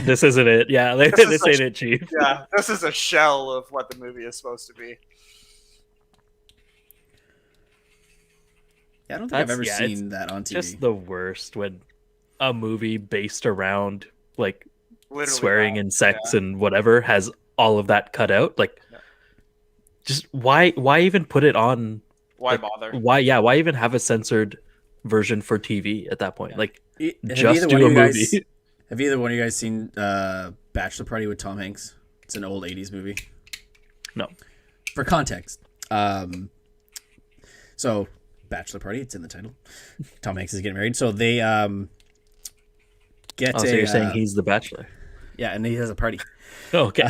This isn't it. Yeah, this ain't it, Chief. yeah, this is a shell of what the movie is supposed to be. Yeah, I don't think I've ever It's seen that on TV. Just the worst when a movie based around like Literally swearing that. and sex and whatever has all of that cut out. Like, just why even put it on? Why like, bother? Why even have a censored version for TV at that point? Like, Have just either do one a of you movie. guys- Have either one of you guys seen Bachelor Party with Tom Hanks? It's an old 80s movie. No. For context. So, Bachelor Party, it's in the title. Tom Hanks is getting married. So they get So you're saying he's the Bachelor? Yeah, and he has a party. Okay.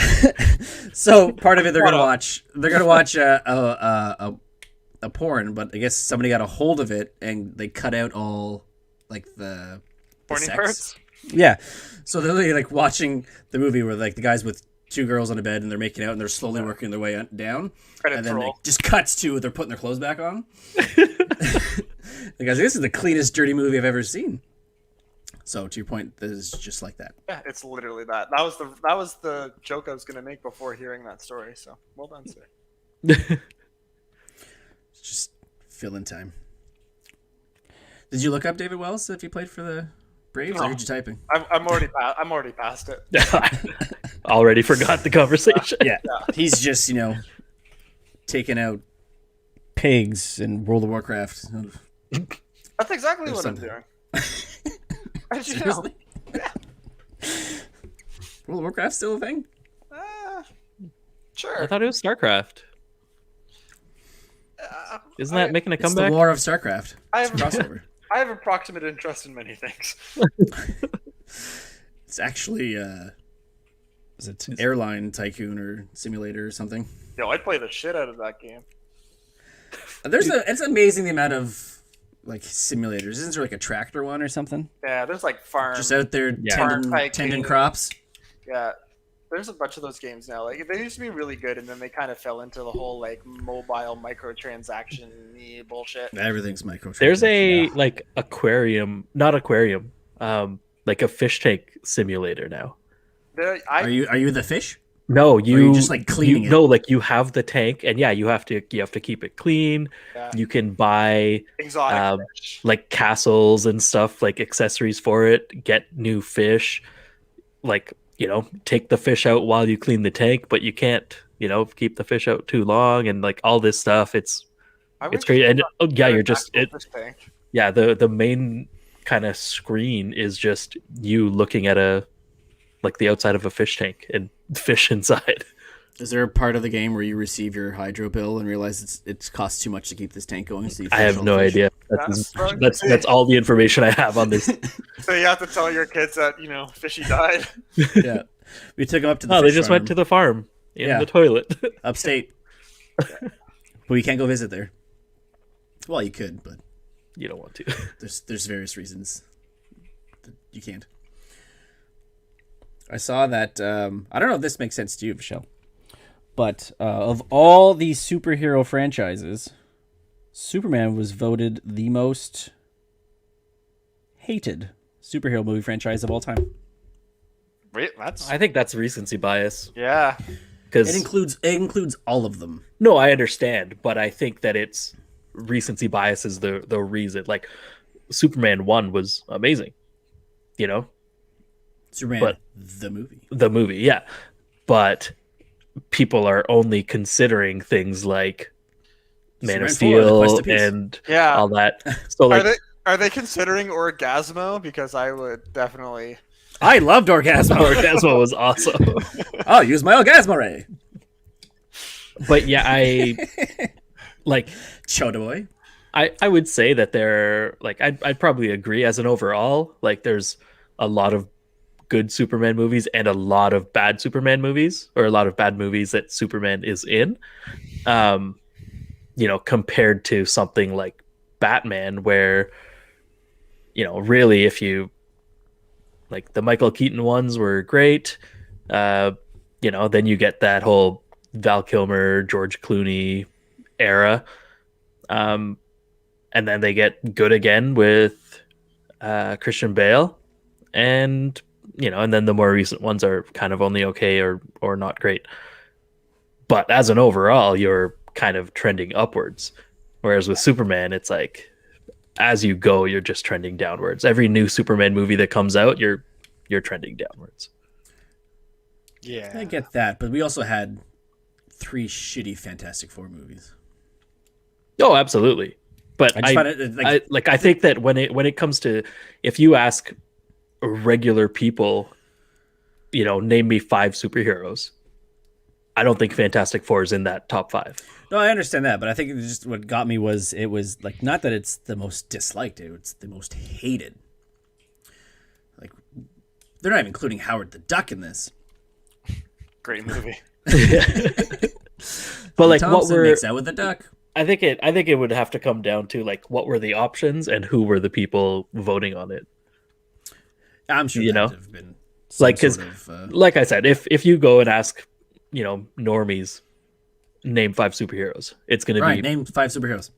So part of it they're gonna watch a porn, but I guess somebody got a hold of it and they cut out all like the Horny sex. parts? Yeah. So they're literally like watching the movie where like the guys with two girls on a bed and they're making out and they're slowly working their way down. Credits And then roll. it just cuts to they're putting their clothes back on. The guy's like, this is the cleanest dirty movie I've ever seen. So to your point, this is just like that. Yeah, it's literally that. That was the joke I was gonna make before hearing that story. So well done, sir. It's just fill in time. Did you look up David Wells if you played for the Braves? No. I heard you typing. I'm already past it. Already forgot the conversation. Yeah. He's just, taking out pigs in World of Warcraft. That's exactly There's what something. I'm doing. How did you know? Seriously? World of Warcraft's still a thing? Sure. I thought it was StarCraft. Isn't that making a It's comeback? the War of StarCraft. I It's have, crossover. I have approximate interest in many things. It's actually is it Airline Tycoon or Simulator or something? Yo, I'd play the shit out of that game. It's amazing the amount of like simulators. Isn't there like a tractor one or something? Yeah, there's like farm. Just out there Farm tending tycoon. crops. Yeah, there's a bunch of those games now. Like they used to be really good, and then they kind of fell into the whole like mobile microtransaction bullshit. Everything's micro. There's a like aquarium, not aquarium, like a fish tank simulator now. Are you the fish? No, Or are you just like cleaning it? No, like you have the tank, and yeah, you have to keep it clean. Yeah. You can buy Exotic fish. like castles and stuff, like accessories for it. Get new fish, like take the fish out while you clean the tank, but you can't keep the fish out too long, and like all this stuff. It's great, and you're just Fish tank. the main kind of screen is just you looking at the outside of a fish tank and fish inside. Is there a part of the game where you receive your hydro bill and realize it costs too much to keep this tank going? So you I fish have all no the fish? idea. That's all the information I have on this. So you have to tell your kids that fishy died. Yeah, we took him up to the. Oh, fish they just farm went to the farm in Yeah. the toilet. upstate, but we can't go visit there. Well, you could, but You don't want to. there's various reasons that you can't. I saw that. I don't know if this makes sense to you, Michelle, but of all these superhero franchises, Superman was voted the most hated superhero movie franchise of all time. Wait, that's I think that's recency bias. yeah. Because It includes all of them. no, I understand, but I think that it's recency bias is the reason. Like Superman 1 was amazing, Superman, But- the movie. the movie, yeah. But people are only considering things like Man of Superman 4, The Quest Steel of Peace. and Yeah. all that. So like Are they considering Orgasmo? Because I would definitely. I loved Orgasmo. Orgasmo was awesome. I'll use my Orgasmo ray. But yeah, I like Chota boy. I would say that they're like I'd probably agree as an overall, like there's a lot of good Superman movies and a lot of bad Superman movies, or a lot of bad movies that Superman is in. Compared to something like Batman, where really, if you like, the Michael Keaton ones were great, then you get that whole Val Kilmer, George Clooney era, and then they get good again with Christian Bale, and and then the more recent ones are kind of only okay or not great. But as an overall, you're kind of trending upwards, whereas with Superman, it's like as you go, you're just trending downwards. Every new Superman movie that comes out, you're trending downwards. Yeah. I get that, but we also had 3 shitty Fantastic Four movies. Oh, absolutely. But I just find it I think that when it comes to, if you ask regular people, name me 5 superheroes, I don't think Fantastic Four is in that top 5. no, I understand that, but I think it just what got me was it was like not that it's the most disliked, it's the most hated. Like they're not even including Howard the Duck in this. Great movie. But like Thompson what makes out with the duck. I think it would have to come down to like what were the options and who were the people voting on it. I'm sure You that know? would have been some Like because sort of. like I said, if you go and ask, normies, name 5 superheroes, it's gonna Right, be name 5 superheroes.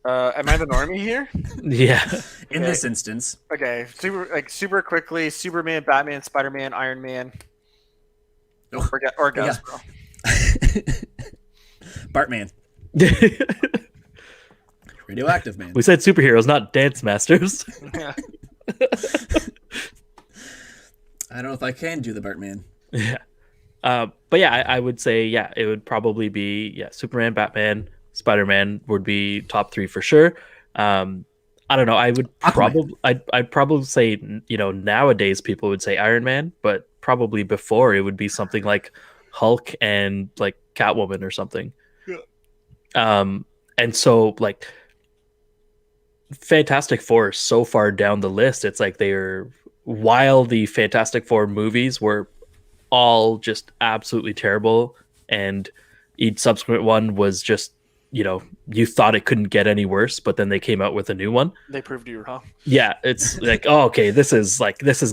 Am I the normie here? yeah. In Okay. this instance, Okay, super quickly: Superman, Batman, Spider-Man, Iron Man, Oh, or yeah. Gasbro. Bartman, Radioactive Man. We said superheroes, not dance masters. Yeah. I don't know if I can do the Bartman. Yeah. But yeah, I would say it would probably be Superman, Batman, Spider-Man would be top 3 for sure. I don't know. I would Aquaman. I'd probably say nowadays people would say Iron Man, but probably before it would be something like Hulk and like Catwoman or something. Yeah. And so like Fantastic Four is so far down the list. It's like while the Fantastic Four movies were all just absolutely terrible, and each subsequent one was just you thought it couldn't get any worse, but then they came out with a new one. They proved you wrong. Yeah, it's like, oh, okay, this has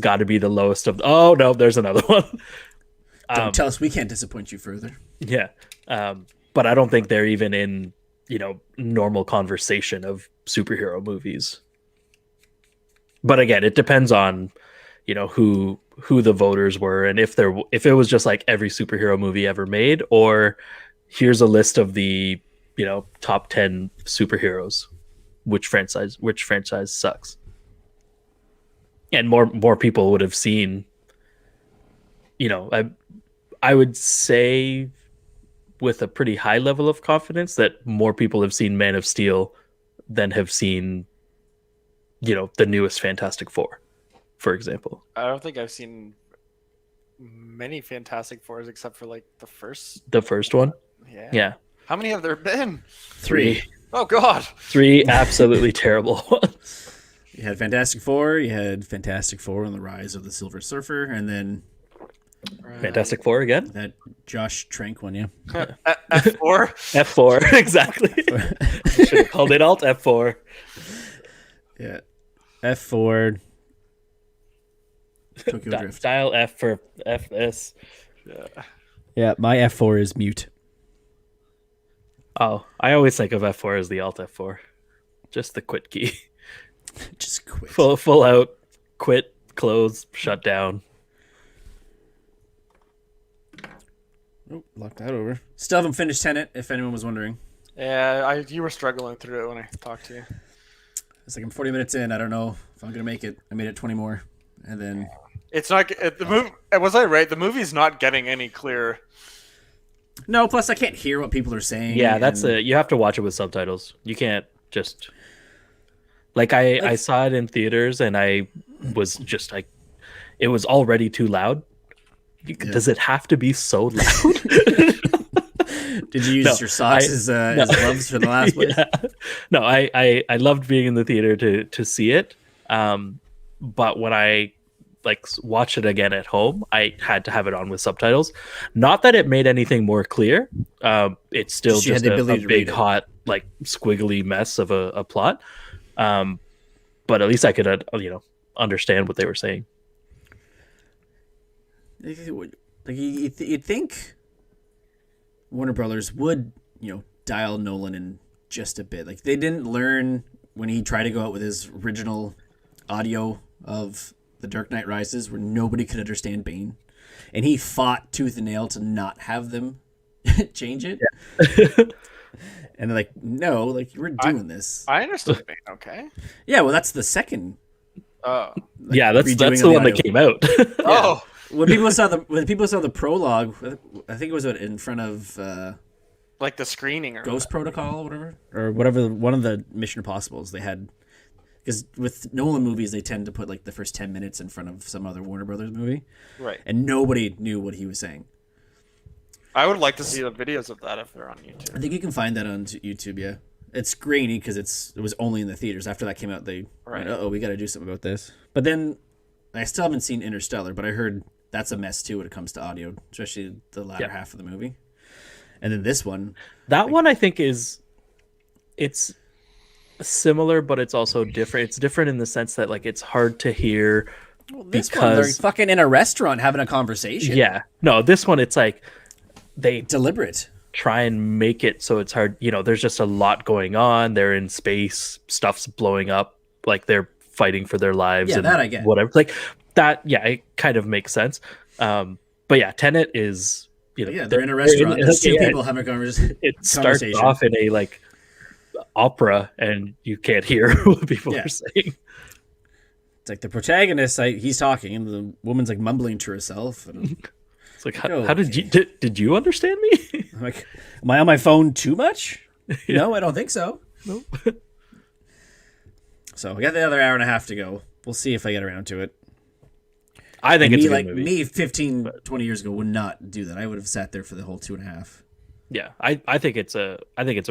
got to be the lowest of. Oh no, there's another one. Don't tell us we can't disappoint you further. Yeah, but I don't think they're even in normal conversation of superhero movies. But again, it depends on who the voters were, and if it was just like every superhero movie ever made, or here's a list of the top 10 superheroes, which franchise sucks, and more people would have seen. I would say with a pretty high level of confidence that more people have seen Man of Steel than have seen the newest Fantastic Four, for example. I don't think I've seen many Fantastic Fours except for like the first. The first one. Yeah. How many have there been? 3 Oh God. 3 absolutely terrible ones. You had Fantastic Four. You had Fantastic Four and the Rise of the Silver Surfer, and then Fantastic Four again. that Josh Trank one. Yeah. F4. F4 exactly. Should have called it Alt F4. Yeah. F4. Tokyo Drift. Dial F for F this. Yeah. Yeah, my F4 is mute. Oh, I always think of F4 as the Alt F4. Just the quit key. Just quit. Full out, quit, close, shut down. Oh, lock that over. Still haven't finished Tenet, if anyone was wondering. Yeah, you were struggling through it when I talked to you. It's like I'm 40 minutes in. I don't know if I'm gonna make it. I made it 20 more, and then It's not the movie. Was I right? The movie's not getting any clearer. no. Plus, I can't hear what people are saying. Yeah, that's and- you have to watch it with subtitles. You can't just I saw it in theaters and I was just like, it was already too loud. Does it have to be so loud? Did you use your socks as gloves for the last place? Yeah. No, I loved being in the theater to see it. But when I watched it again at home, I had to have it on with subtitles. Not that it made anything more clear. It's still Just you had just the a ability to read big it. hot squiggly mess of a plot. But at least I could understand what they were saying. You'd think Warner Brothers would, dial Nolan in just a bit. Like they didn't learn when he tried to go out with his original audio of The Dark Knight Rises, where nobody could understand Bane, and he fought tooth and nail to not have them change it. Yeah. And they're like, no, we're doing this. I understood Bane. Okay. Yeah, well, that's the second. Oh. That's redoing the of one the that came out. Oh. When people saw the prologue, I think it was in front of Like the screening or Ghost Protocol or whatever one of the Mission Impossibles they had, because with Nolan movies they tend to put the first 10 minutes in front of some other Warner Brothers movie, right? And nobody knew what he was saying. I would like to see the videos of that if they're on YouTube. I think you can find that on YouTube. Yeah, it's grainy because it was only in the theaters. After that came out, they went, uh-oh, we got to do something about this. But then I still haven't seen Interstellar, but I heard that's a mess too when it comes to audio, especially the latter half of the movie. And then this one, That one I think it's similar, but it's also different. It's different in the sense that like it's hard to hear this one, they're because fucking in a restaurant having a conversation. yeah, no, this one it's like they Deliberate. try and make it so it's hard. You know, there's just a lot going on. They're in space, stuff's blowing up, like they're fighting for their lives. Yeah, and that I get. whatever. Like that, yeah, it kind of makes sense. But yeah, Tenet is Yeah, they're in a restaurant. There's two yeah, people having a conversation. It starts off in a like opera, and you can't hear what people are saying. It's like the protagonist, he's talking, and the woman's like mumbling to herself. And It's like, how did you understand me? I'm like, am I on my phone too much? Yeah. No, I don't think so. Nope. So we got the other hour and a half to go. We'll see if I get around to it. I think and it's me, a good movie. Me 15, 20 years ago would not do that. I would have sat there for the whole 2.5. Yeah, I think it's a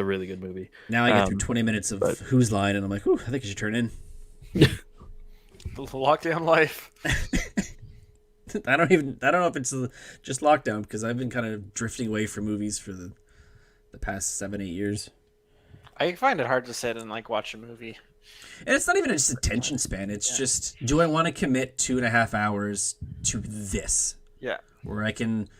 really good movie. Now I get through 20 minutes of Who's Line, and I'm like, ooh, I think I should turn in. The lockdown life. I don't know if it's just lockdown, because I've been kind of drifting away from movies for the past 7-8 years. I find it hard to sit and like watch a movie. And it's not even just attention span. It's just, do I want to commit 2.5 hours to this? Yeah. Where I can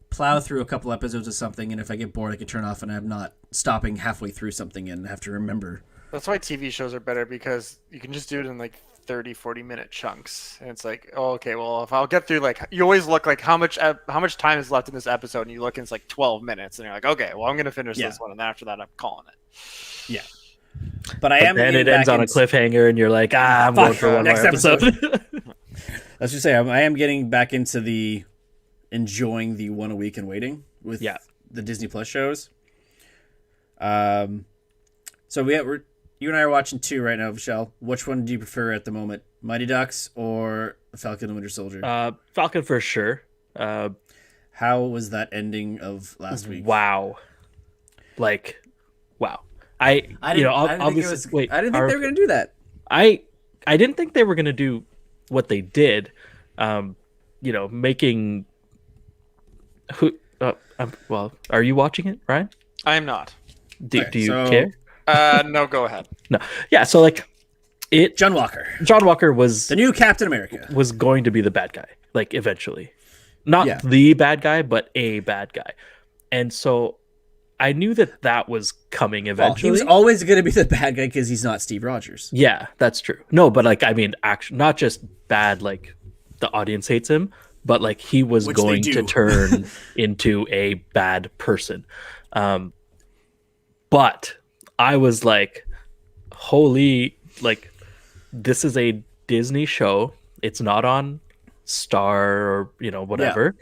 plow through a couple episodes of something, and if I get bored, I can turn off, and I'm not stopping halfway through something and have to remember. That's why TV shows are better, because you can just do it in like 30-40 minute chunks, and it's like, oh, okay, well, if I'll get through, like, you always look like how much time is left in this episode, and you look and it's like 12 minutes, and you're like, okay, well, I'm gonna finish this one, and after that I'm calling it. Yeah. But then it ends on a cliffhanger, and you're like, I'm going for one next more episode. Let's just say I am getting back into the enjoying the 1 a week and waiting with the Disney Plus shows. So you and I are watching 2 right now, Michelle. Which one do you prefer at the moment? Mighty Ducks or Falcon and Winter Soldier? Falcon for sure. How was that ending of last week? Wow. Wow. I didn't think they were going to do that. I didn't think they were going to do what they did. Making well, are you watching it, Ryan? I am not. Do you care? No, go ahead. No. Yeah, so like John Walker was the new Captain America. Was going to be the bad guy, like eventually. Not the bad guy, but a bad guy. And so I knew that was coming eventually. Well, he was always going to be the bad guy because he's not Steve Rogers. Yeah, that's true. No, but like, I mean, actually, not just bad, like the audience hates him, but like he was going to turn into a bad person. But I was like, holy, like, this is a Disney show. It's not on Star or, whatever.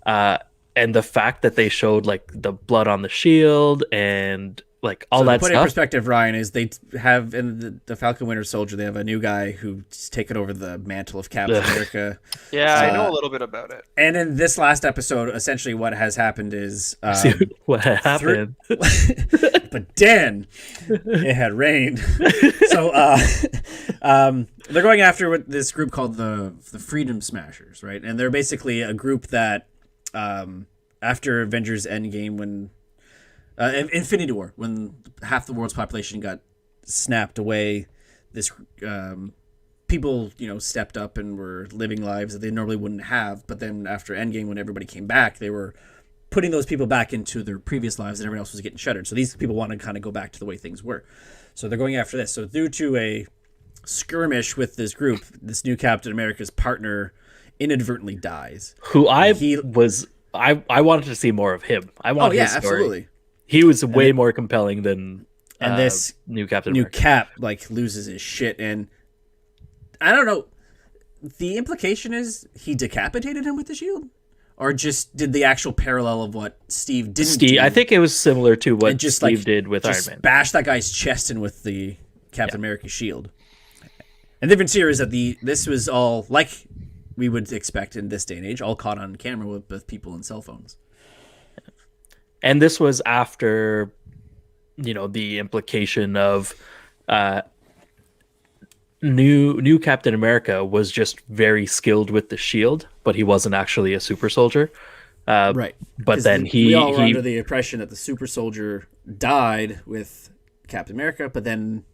Yeah. And the fact that they showed like the blood on the shield and like all that stuff. To put in perspective, Ryan, is they have in the Falcon Winter Soldier, they have a new guy who's taken over the mantle of Captain America. Yeah, I know a little bit about it. And in this last episode, essentially what has happened is what happened. But Dan, it had rained. So they're going after this group called the Freedom Smashers, right? And they're basically a group that after Avengers Endgame, when Infinity War, when half the world's population got snapped away, this people stepped up and were living lives that they normally wouldn't have. But then after Endgame, when everybody came back, they were putting those people back into their previous lives, and everyone else was getting shuttered. So these people want to kind of go back to the way things were. So they're going after this. So due to a skirmish with this group, this new Captain America's partner inadvertently dies. I wanted to see more of him. I want his story. Absolutely. He was way more compelling than this new Captain America. New Cap like loses his shit, and I don't know. The implication is he decapitated him with the shield, or just did the actual parallel of what Steve didn't do. I think it was similar to what Steve did with Iron Man. Bash that guy's chest in with the Captain America shield. And the difference here is that this was all like we would expect in this day and age, all caught on camera with people and cell phones. And this was after, the implication of new Captain America was just very skilled with the shield, but he wasn't actually a super soldier. Right. But 'Cause then we all were he under the impression that the super soldier died with Captain America, but then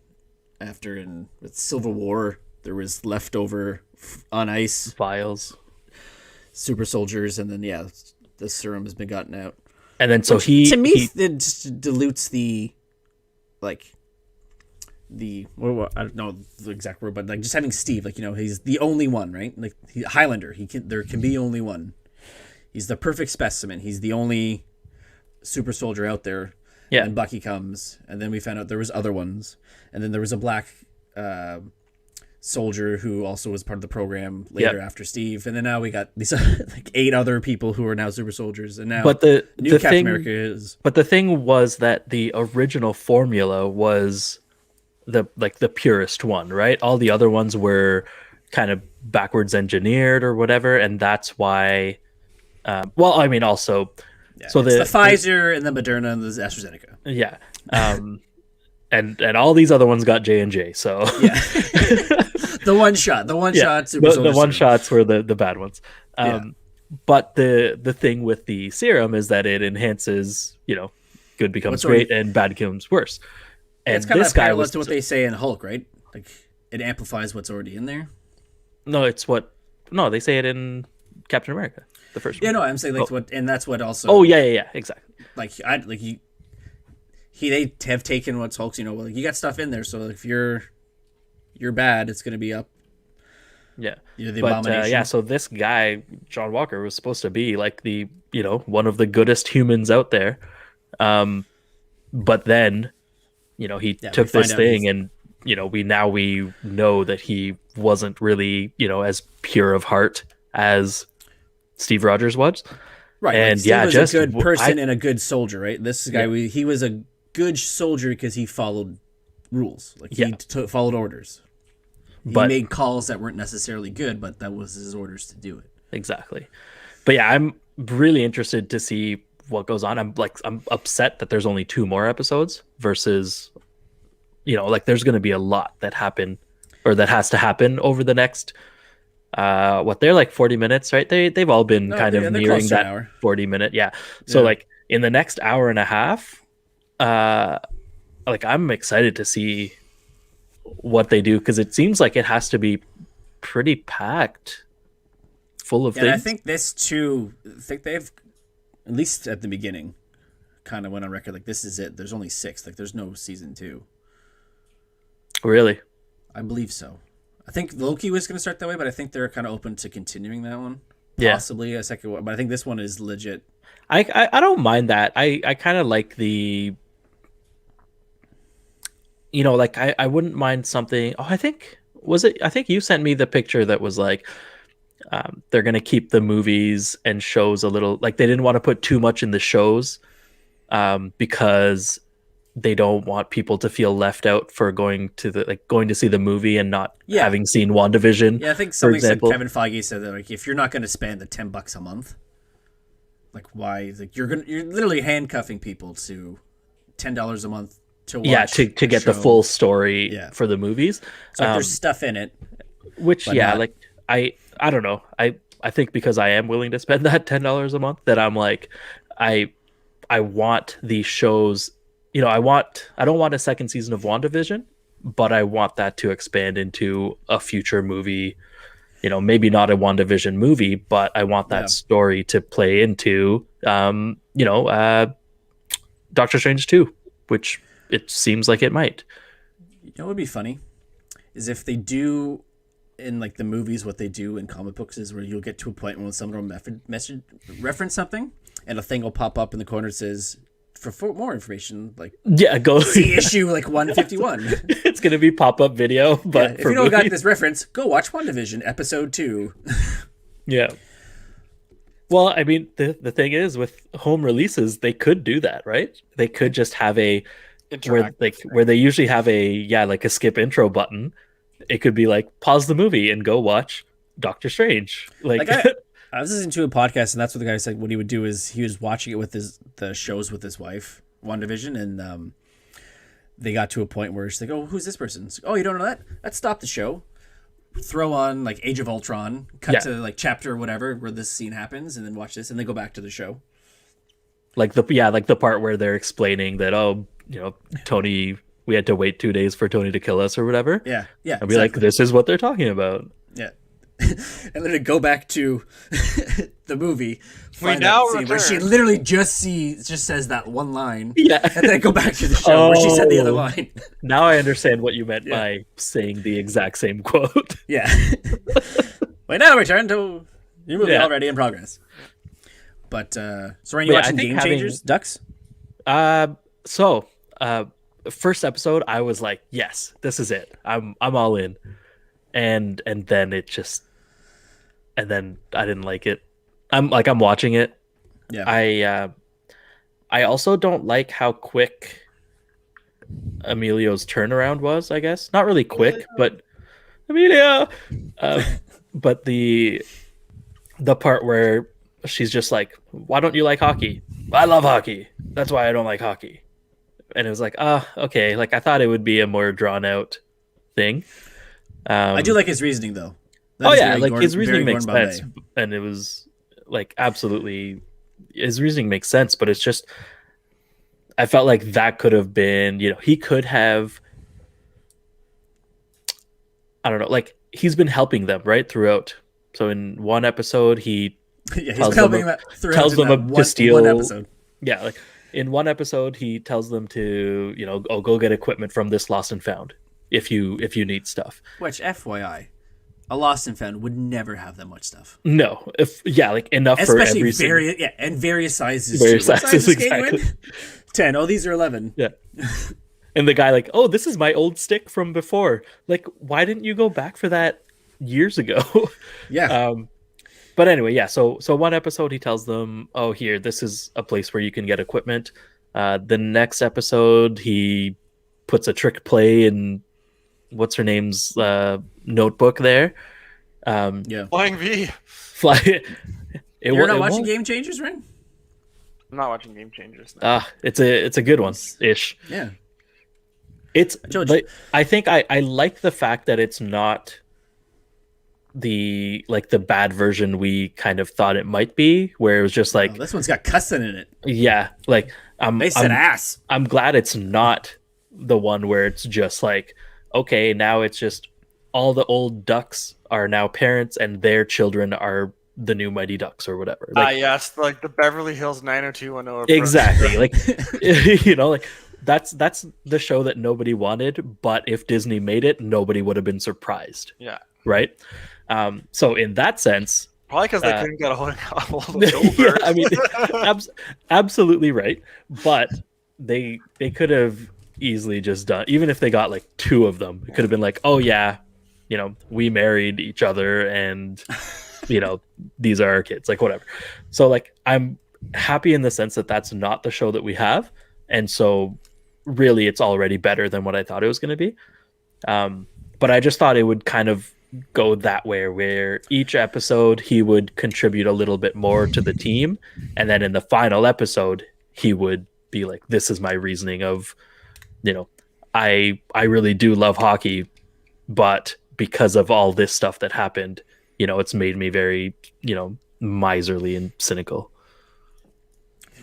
with Civil War, there was leftover on ice vials, super soldiers, and then the serum has been gotten out. and then so Which, he to me he, it just dilutes the like the well, I don't know the exact word, but like just having Steve, like he's the only one, right? Like Highlander, there can be only one. He's the perfect specimen. He's the only super soldier out there. Yeah. And Bucky comes, and then we found out there was other ones, and then there was a black soldier who also was part of the program later after Steve, and then now we got these like 8 other people who are now super soldiers, and now but the new the Captain thing America is. but the thing was that the original formula was the purest one, right? All the other ones were kind of backwards engineered or whatever, and that's why. Well, I mean, also, so it's the Pfizer and the Moderna and the AstraZeneca. Yeah, and all these other ones got J&J. So yeah, the one shot super soldier the one serum. shots were the bad ones. But the thing with the serum is that it enhances, good becomes great and bad becomes worse. And it's kind this of guy parallel was to what they say in Hulk, right? Like it amplifies what's already in there. No, they say it in Captain America, the first one. Yeah, no, I'm saying and that's what also. Oh yeah, exactly. Like they have taken what's Hulk's. Like you got stuff in there, so if you're bad, it's gonna be up. Yeah, You're the abomination. So this guy, John Walker, was supposed to be like the one of the goodest humans out there, but then he took this thing and we know that he wasn't really as pure of heart as Steve Rogers was. Right, and Steve was just a good person and a good soldier, right? This guy, he was a good soldier because he followed rules, like he followed orders. He made calls that weren't necessarily good, but that was his orders to do it. Exactly. But yeah, I'm really interested to see what goes on. I'm upset that there's only 2 more episodes versus, there's going to be a lot that happen or that has to happen over the next. They're like 40 minutes, right? They've all been nearing that 40-minute. Yeah. So like in the next hour and a half, I'm excited to see what they do, because it seems like it has to be pretty packed full of things. And I think this too, they've, at least at the beginning, kind of went on record like this is it. There's only 6. Like there's no season 2. Really? I believe so. I think Loki was going to start that way, but I think they're kind of open to continuing that one. Yeah. Possibly a second one, but I think this one is legit. I don't mind that. I kind of like the, I wouldn't mind something. Oh, I think you sent me the picture that was like, they're going to keep the movies and shows a little, like they didn't want to put too much in the shows because they don't want people to feel left out for going to see the movie and not having seen WandaVision. Yeah, I think something said, Kevin Feige said that like if you're not going to spend the $10 a month, like why? Like you're literally handcuffing people to $10 a month to watch. To get the full story for the movies. So if there's stuff in it, which like I don't know. I think because I am willing to spend that $10 a month that I'm like I want these shows. I don't want a second season of WandaVision, but I want that to expand into a future movie. Maybe not a WandaVision movie, but I want that story to play into, Doctor Strange 2, which it seems like it might. What would be funny is if they do in like the movies what they do in comic books is where you'll get to a point when someone will reference something and a thing will pop up in the corner that says, for more information, like go see issue like 151. It's gonna be pop-up video, but if you don't got this reference, go watch WandaVision episode 2. Yeah. Well, I mean, the thing is with home releases, they could do that, right? They could just have where they usually have a skip intro button. It could be like pause the movie and go watch Doctor Strange. I was listening to a podcast, and that's what the guy said. What he would do is he was watching it with the shows with his wife, WandaVision, and they got to a point where she's like, "Oh, who's this person?" Like, "Oh, you don't know that? Let's stop the show. throw on like Age of Ultron, cut Yeah. to like chapter or whatever where this scene happens, and then watch this, and then go back to the show. Like the part where they're explaining that, oh, Tony, we had to wait 2 days for Tony to kill us or whatever. Yeah, yeah. I'd be like, this is what they're talking about. Yeah. And then to go back to the movie, find now that scene where she return. literally just says that one line, Yeah. and then go back to the show where she said the other Oh. line. Now I understand what you meant Yeah. by saying the exact same quote. Yeah. We now return to your movie Yeah. already in progress. But so are you But yeah, I watching think Game having- Changers, Ducks? So first episode, I was like, yes, this is it. I'm all in. And then it just, and then I didn't like it. I'm watching it. Yeah. I also don't like how quick Emilio's turnaround was, I guess. Not really quick, but Emilio. But the part where she's just like, why don't you like hockey? I love hockey. That's why I don't like hockey. And it was like, okay. Like I thought it would be a more drawn out thing. I do like his reasoning though. That Oh is yeah, very like his very reasoning makes Gordon Bombay. sense, and it was like absolutely his reasoning makes sense, but it's just I felt like that could have been, he could have, I don't know, like he's been helping them right throughout. So in one episode, he Yeah, he's tells helping them- that throughout tells in them that to steal- one episode. yeah, like in one episode he tells them to, go get equipment from this lost and found if you need stuff. Which, FYI, a Lost and Found would never have that much stuff. No, like enough for Especially every single- various sizes. Various too. What sizes, sizes can you exactly. win? 10. Oh, these are 11. Yeah. And the guy like, oh, this is my old stick from before. Like, why didn't you go back for that years ago? Yeah. But anyway, yeah. So one episode he tells them, oh, here, this is a place where you can get equipment. The next episode he puts a trick play in what's her name's notebook there. Yeah. Flying V. Fly. You're not watching Game Changers, right? I'm not watching Game Changers. No. It's a good one ish. Yeah. It's told you. like, I think I like the fact that it's not the bad version we kind of thought it might be, where it was just like, Oh, this one's got cussing in it. yeah, like They said ass. I'm glad it's not the one where it's just like, okay, now it's just all the old Ducks are now parents and their children are the new Mighty Ducks or whatever. Like, Yes, like the Beverly Hills 90210 approach. exactly. Like, like that's the show that nobody wanted, but if Disney made it, nobody would have been surprised, Yeah. right? So in that sense, Probably because they couldn't get a hold of yeah, Goldberg. I mean, absolutely right. But they could have easily just done, even if they got like two of them, it could have been like, oh yeah, we married each other and these are our kids, like whatever. So like I'm happy in the sense that that's not the show that we have, and so really it's already better than what I thought it was going to be. But I just thought it would kind of go that way, where each episode he would contribute a little bit more to the team, and then in the final episode he would be like, this is my reasoning of, I really do love hockey, but because of all this stuff that happened, it's made me very, miserly and cynical.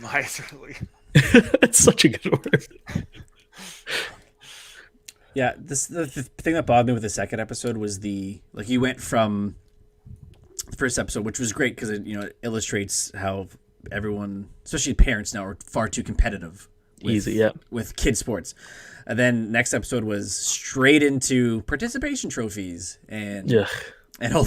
Miserly. It's such a good word. Yeah, the thing that bothered me with the second episode was you went from the first episode, which was great because it illustrates how everyone, especially parents now, are far too competitive. With kid sports, and then next episode was straight into participation trophies and all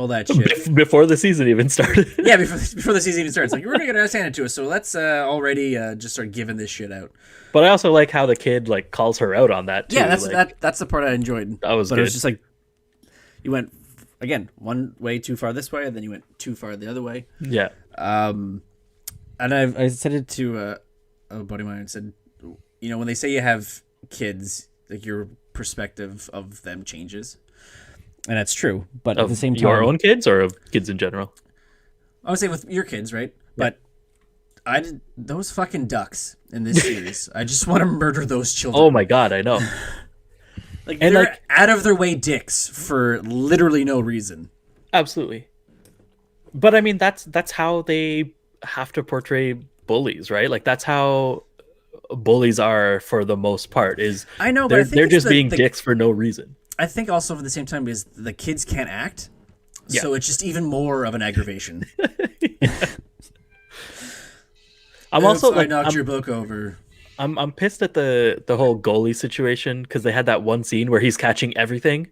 that shit. Before the season even started. Yeah, before the season even starts, like, we're gonna get hand it to us, so let's already just start giving this shit out. But I also like how the kid like calls her out on that too. Yeah, that's the part I enjoyed. That was but good. It was just like you went again one way too far this way, and then you went too far the other way. Yeah. And I said it to a buddy of mine and said, when they say you have kids, like your perspective of them changes, and that's true. But at the same time, your own kids or of kids in general? I would say with your kids, right? Yeah. But those fucking ducks in this series. I just want to murder those children. Oh my god, I know. Like And, they're like- out of their way dicks for literally no reason. Absolutely. But I mean, that's how they have to portray bullies, right? Like that's how bullies are for the most part. Is I know, but I think they're it's just the- being the- dicks for no reason. I think also at the same time is the kids can't act, Yeah. so it's just even more of an aggravation. I'm Oops, also I like knocked your book over. I'm pissed at the whole goalie situation because they had that one scene where he's catching everything.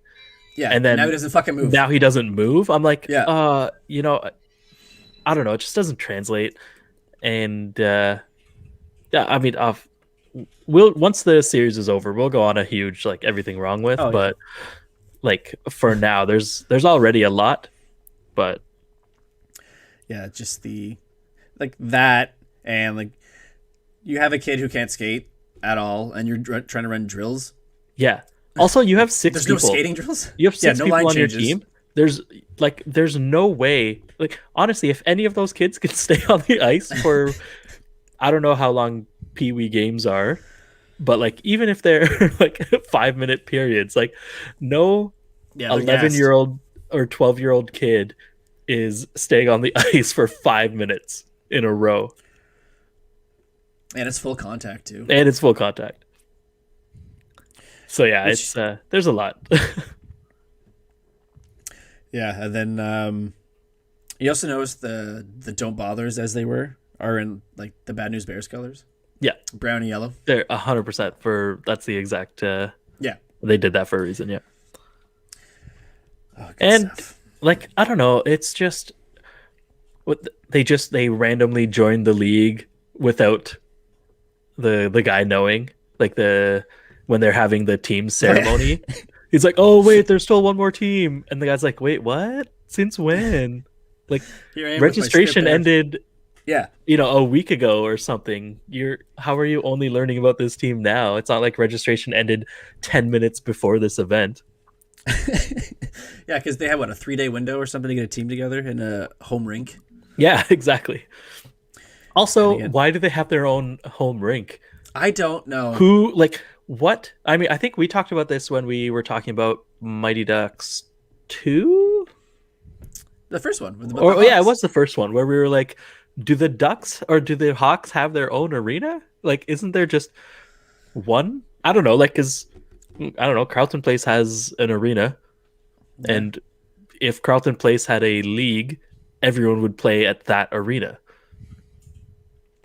Yeah, And then now he doesn't fucking move. Now he doesn't move. I'm like, Yeah. you know, I don't know. It just doesn't translate. And yeah, I mean, we'll once the series is over, we'll go on a huge like everything wrong with. Oh, yeah. But like for now, there's already a lot. But Yeah, just the like that, and like you have a kid who can't skate at all, and you're trying to run drills. yeah. Also, you have six There's people. no skating drills. You have six no people line on your changes. team. There's no way. Like honestly, if any of those kids could stay on the ice for, I don't know how long Pee Wee games are, but like even if they're like 5-minute periods, like no Yeah, they're 11-year-old or 12-year-old kid is staying on the ice for 5 minutes in a row, gassed. And it's full contact too. and it's full contact. So yeah, Which- it's there's a lot. Yeah, and then you also notice the don't bothers as they are in like the Bad News Bears colors. Yeah. Brown and yellow. They're 100% for that's the exact. Yeah. They did that for a reason. Yeah. Oh, good And- stuff. Like I don't know, it's just what they randomly joined the league without the guy knowing, like when they're having the team ceremony. He's like, "Oh wait, there's still one more team," and the guy's like, "Wait, what? Since when?" Like Here I am with my registration script there. ended, Yeah. a week ago or something. How are you only learning about this team now? It's not like registration ended 10 minutes before this event. Yeah, because they have a 3-day window or something to get a team together in a home rink. Yeah, exactly. Also, And again- why do they have their own home rink? I don't know. Who, like, what? I mean, I think we talked about this when we were talking about Mighty Ducks 2? The first one. With the Or, yeah, it Hawks. was the first one where we were like, do the Ducks or do the Hawks have their own arena? Like, isn't there just one? I don't know, like, because, I don't know, Carlton Place has an arena. Yeah. And if Carlton Place had a league, everyone would play at that arena.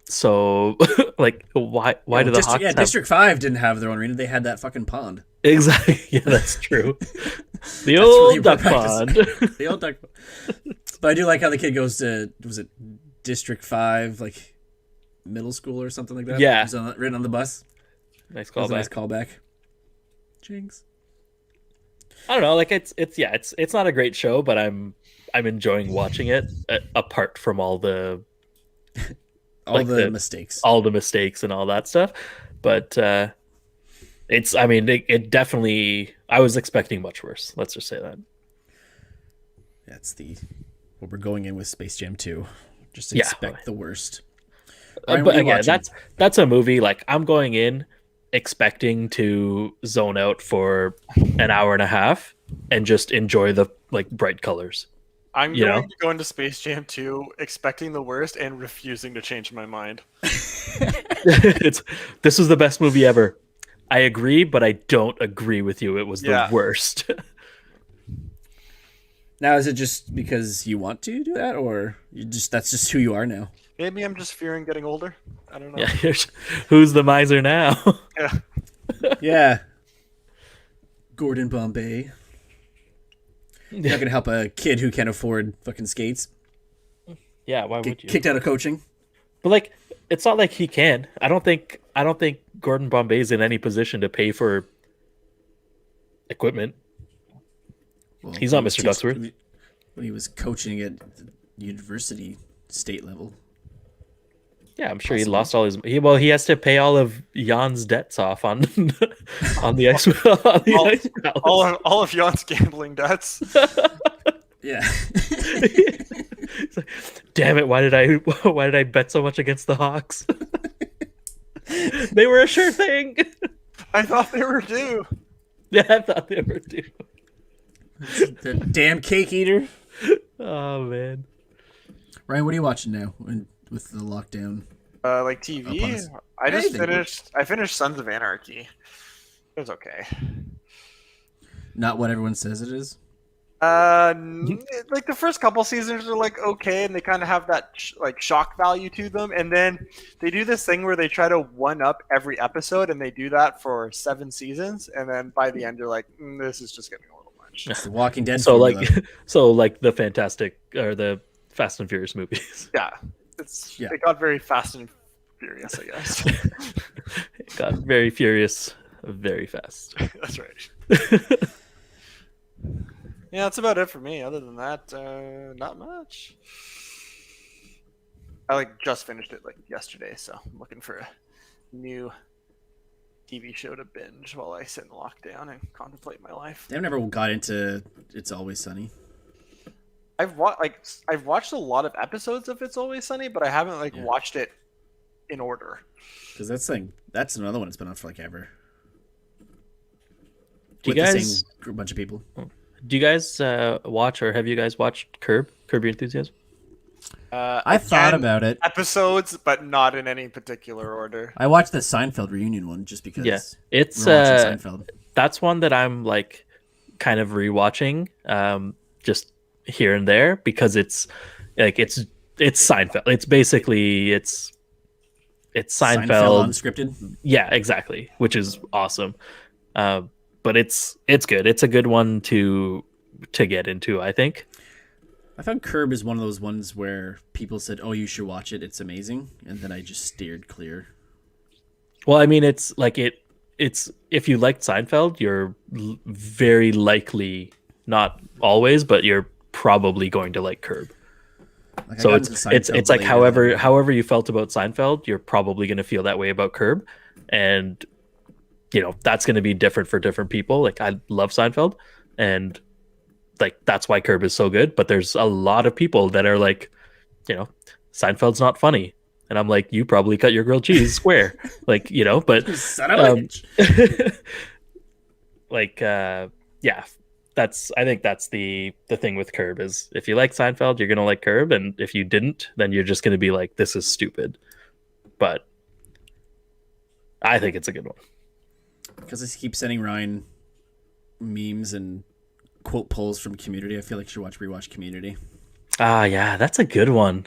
So, like, why do the District, Hawks yeah, have... District 5 didn't have their own arena. They had that fucking pond. Exactly. Yeah, that's true. The where old they duck practice. pond. The old duck. But I do like how the kid goes to, was it District 5, like middle school or something like that? Yeah. He's written on the bus. Nice That was a callback. nice callback. Jinx. I don't know. Like it's not a great show, but I'm enjoying watching it. Apart from all the All Like the mistakes. mistakes and all that stuff, but it's. I mean, it definitely. I was expecting much worse. Let's just say that. That's what we're going in with Space Jam 2. Just Yeah. expect the worst. Ryan, But what are you again, watching? that's a movie. Like I'm going in expecting to zone out for an hour and a half and just enjoy the like bright colors. I'm You going know? to go into Space Jam 2 expecting the worst and refusing to change my mind. This was the best movie ever. I agree, but I don't agree with you. It was Yeah. the worst. Now, is it just because you want to do that, or that's just who you are now? Maybe I'm just fearing getting older. I don't know. Yeah, who's the miser now? Yeah. Yeah. Gordon Bombay. You're not gonna help a kid who can't afford fucking skates. Yeah, why Get would you? kicked out of coaching. But like, it's not like he can. I don't think Gordon Bombay's in any position to pay for equipment. Well, He's not he was Mr. Ducksworth. when he was coaching at the university state level. Yeah, I'm sure he Possibly. lost all his. He has to pay all of Jan's debts off on on the ice. On the All- ice palace. All of Jan's gambling debts. Yeah. It's like, damn it! Why did I bet so much against the Hawks? They were a sure thing. I thought they were due. Yeah, I thought they were too. The damn cake eater. Oh man. Ryan, what are you watching now with the lockdown? Like upon TV. us? I just Anything. finished Sons of Anarchy. It was okay. Not what everyone says it is. Like the first couple seasons are like okay, and they kind of have that like shock value to them, and then they do this thing where they try to one up every episode, and they do that for 7 seasons, and then by the end you're like, this is just getting a little much. It's the Walking Dead. So formula. like the Fantastic or the Fast and Furious movies. Yeah, Yeah. it got very fast and furious, I guess. It got very furious, very fast. That's right. Yeah, that's about it for me. Other than that, not much. I like just finished it like yesterday, so I'm looking for a new TV show to binge while I sit in lockdown and contemplate my life. I've never got into It's Always Sunny. I've watched a lot of episodes of It's Always Sunny, but I haven't watched it in order. Because that's another one that's been on for like ever. Do you With the guys same bunch of people. do you guys watch or have you guys watched Curb Your Enthusiasm? I thought about it. Episodes, but not in any particular order. I watched the Seinfeld reunion one just because. Yeah, it's we were watching Seinfeld. that's one that I'm like kind of rewatching, just here and there because it's like it's Seinfeld. It's basically it's Seinfeld. Unscripted. Yeah, exactly, which is awesome. But it's good. It's a good one to get into, I think. I found Curb is one of those ones where people said, "Oh, you should watch it. It's amazing," and then I just steered clear. Well, I mean, it's like it's if you liked Seinfeld, you're very likely, not always, but you're probably going to like Curb. Like, I So got it's into Seinfeld like later than- however you felt about Seinfeld, you're probably going to feel that way about Curb, and that's going to be different for different people. Like I love Seinfeld, and like that's why Curb is so good. But there's a lot of people that are like, Seinfeld's not funny, and I'm like, you probably cut your grilled cheese square, like but Son of a bitch. like yeah, I think that's the thing with Curb is if you like Seinfeld, you're gonna like Curb, and if you didn't, then you're just gonna be like, this is stupid. But I think it's a good one. Because I keep sending Ryan memes and quote polls from Community. I feel like you should rewatch Community. Ah, yeah, that's a good one.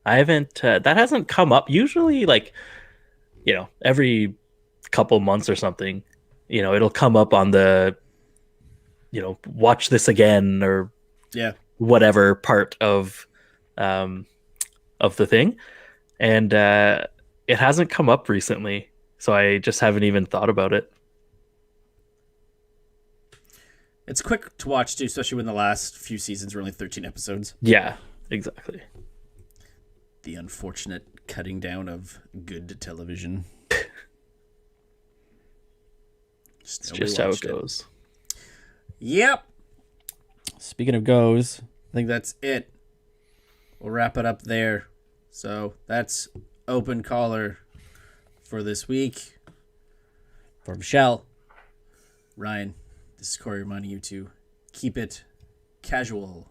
I haven't that hasn't come up. Usually, like every couple months or something, it'll come up on the watch this again or Yeah. whatever part of the thing, and it hasn't come up recently, so I just haven't even thought about it. It's quick to watch too, especially when the last few seasons were only 13 episodes. Yeah, exactly. The unfortunate cutting down of good television. It's just how it goes. Yep. Speaking of goes, I think that's it. We'll wrap it up there. So that's Open Caller for this week. For Michelle, Ryan, this is Corey reminding you to keep it casual.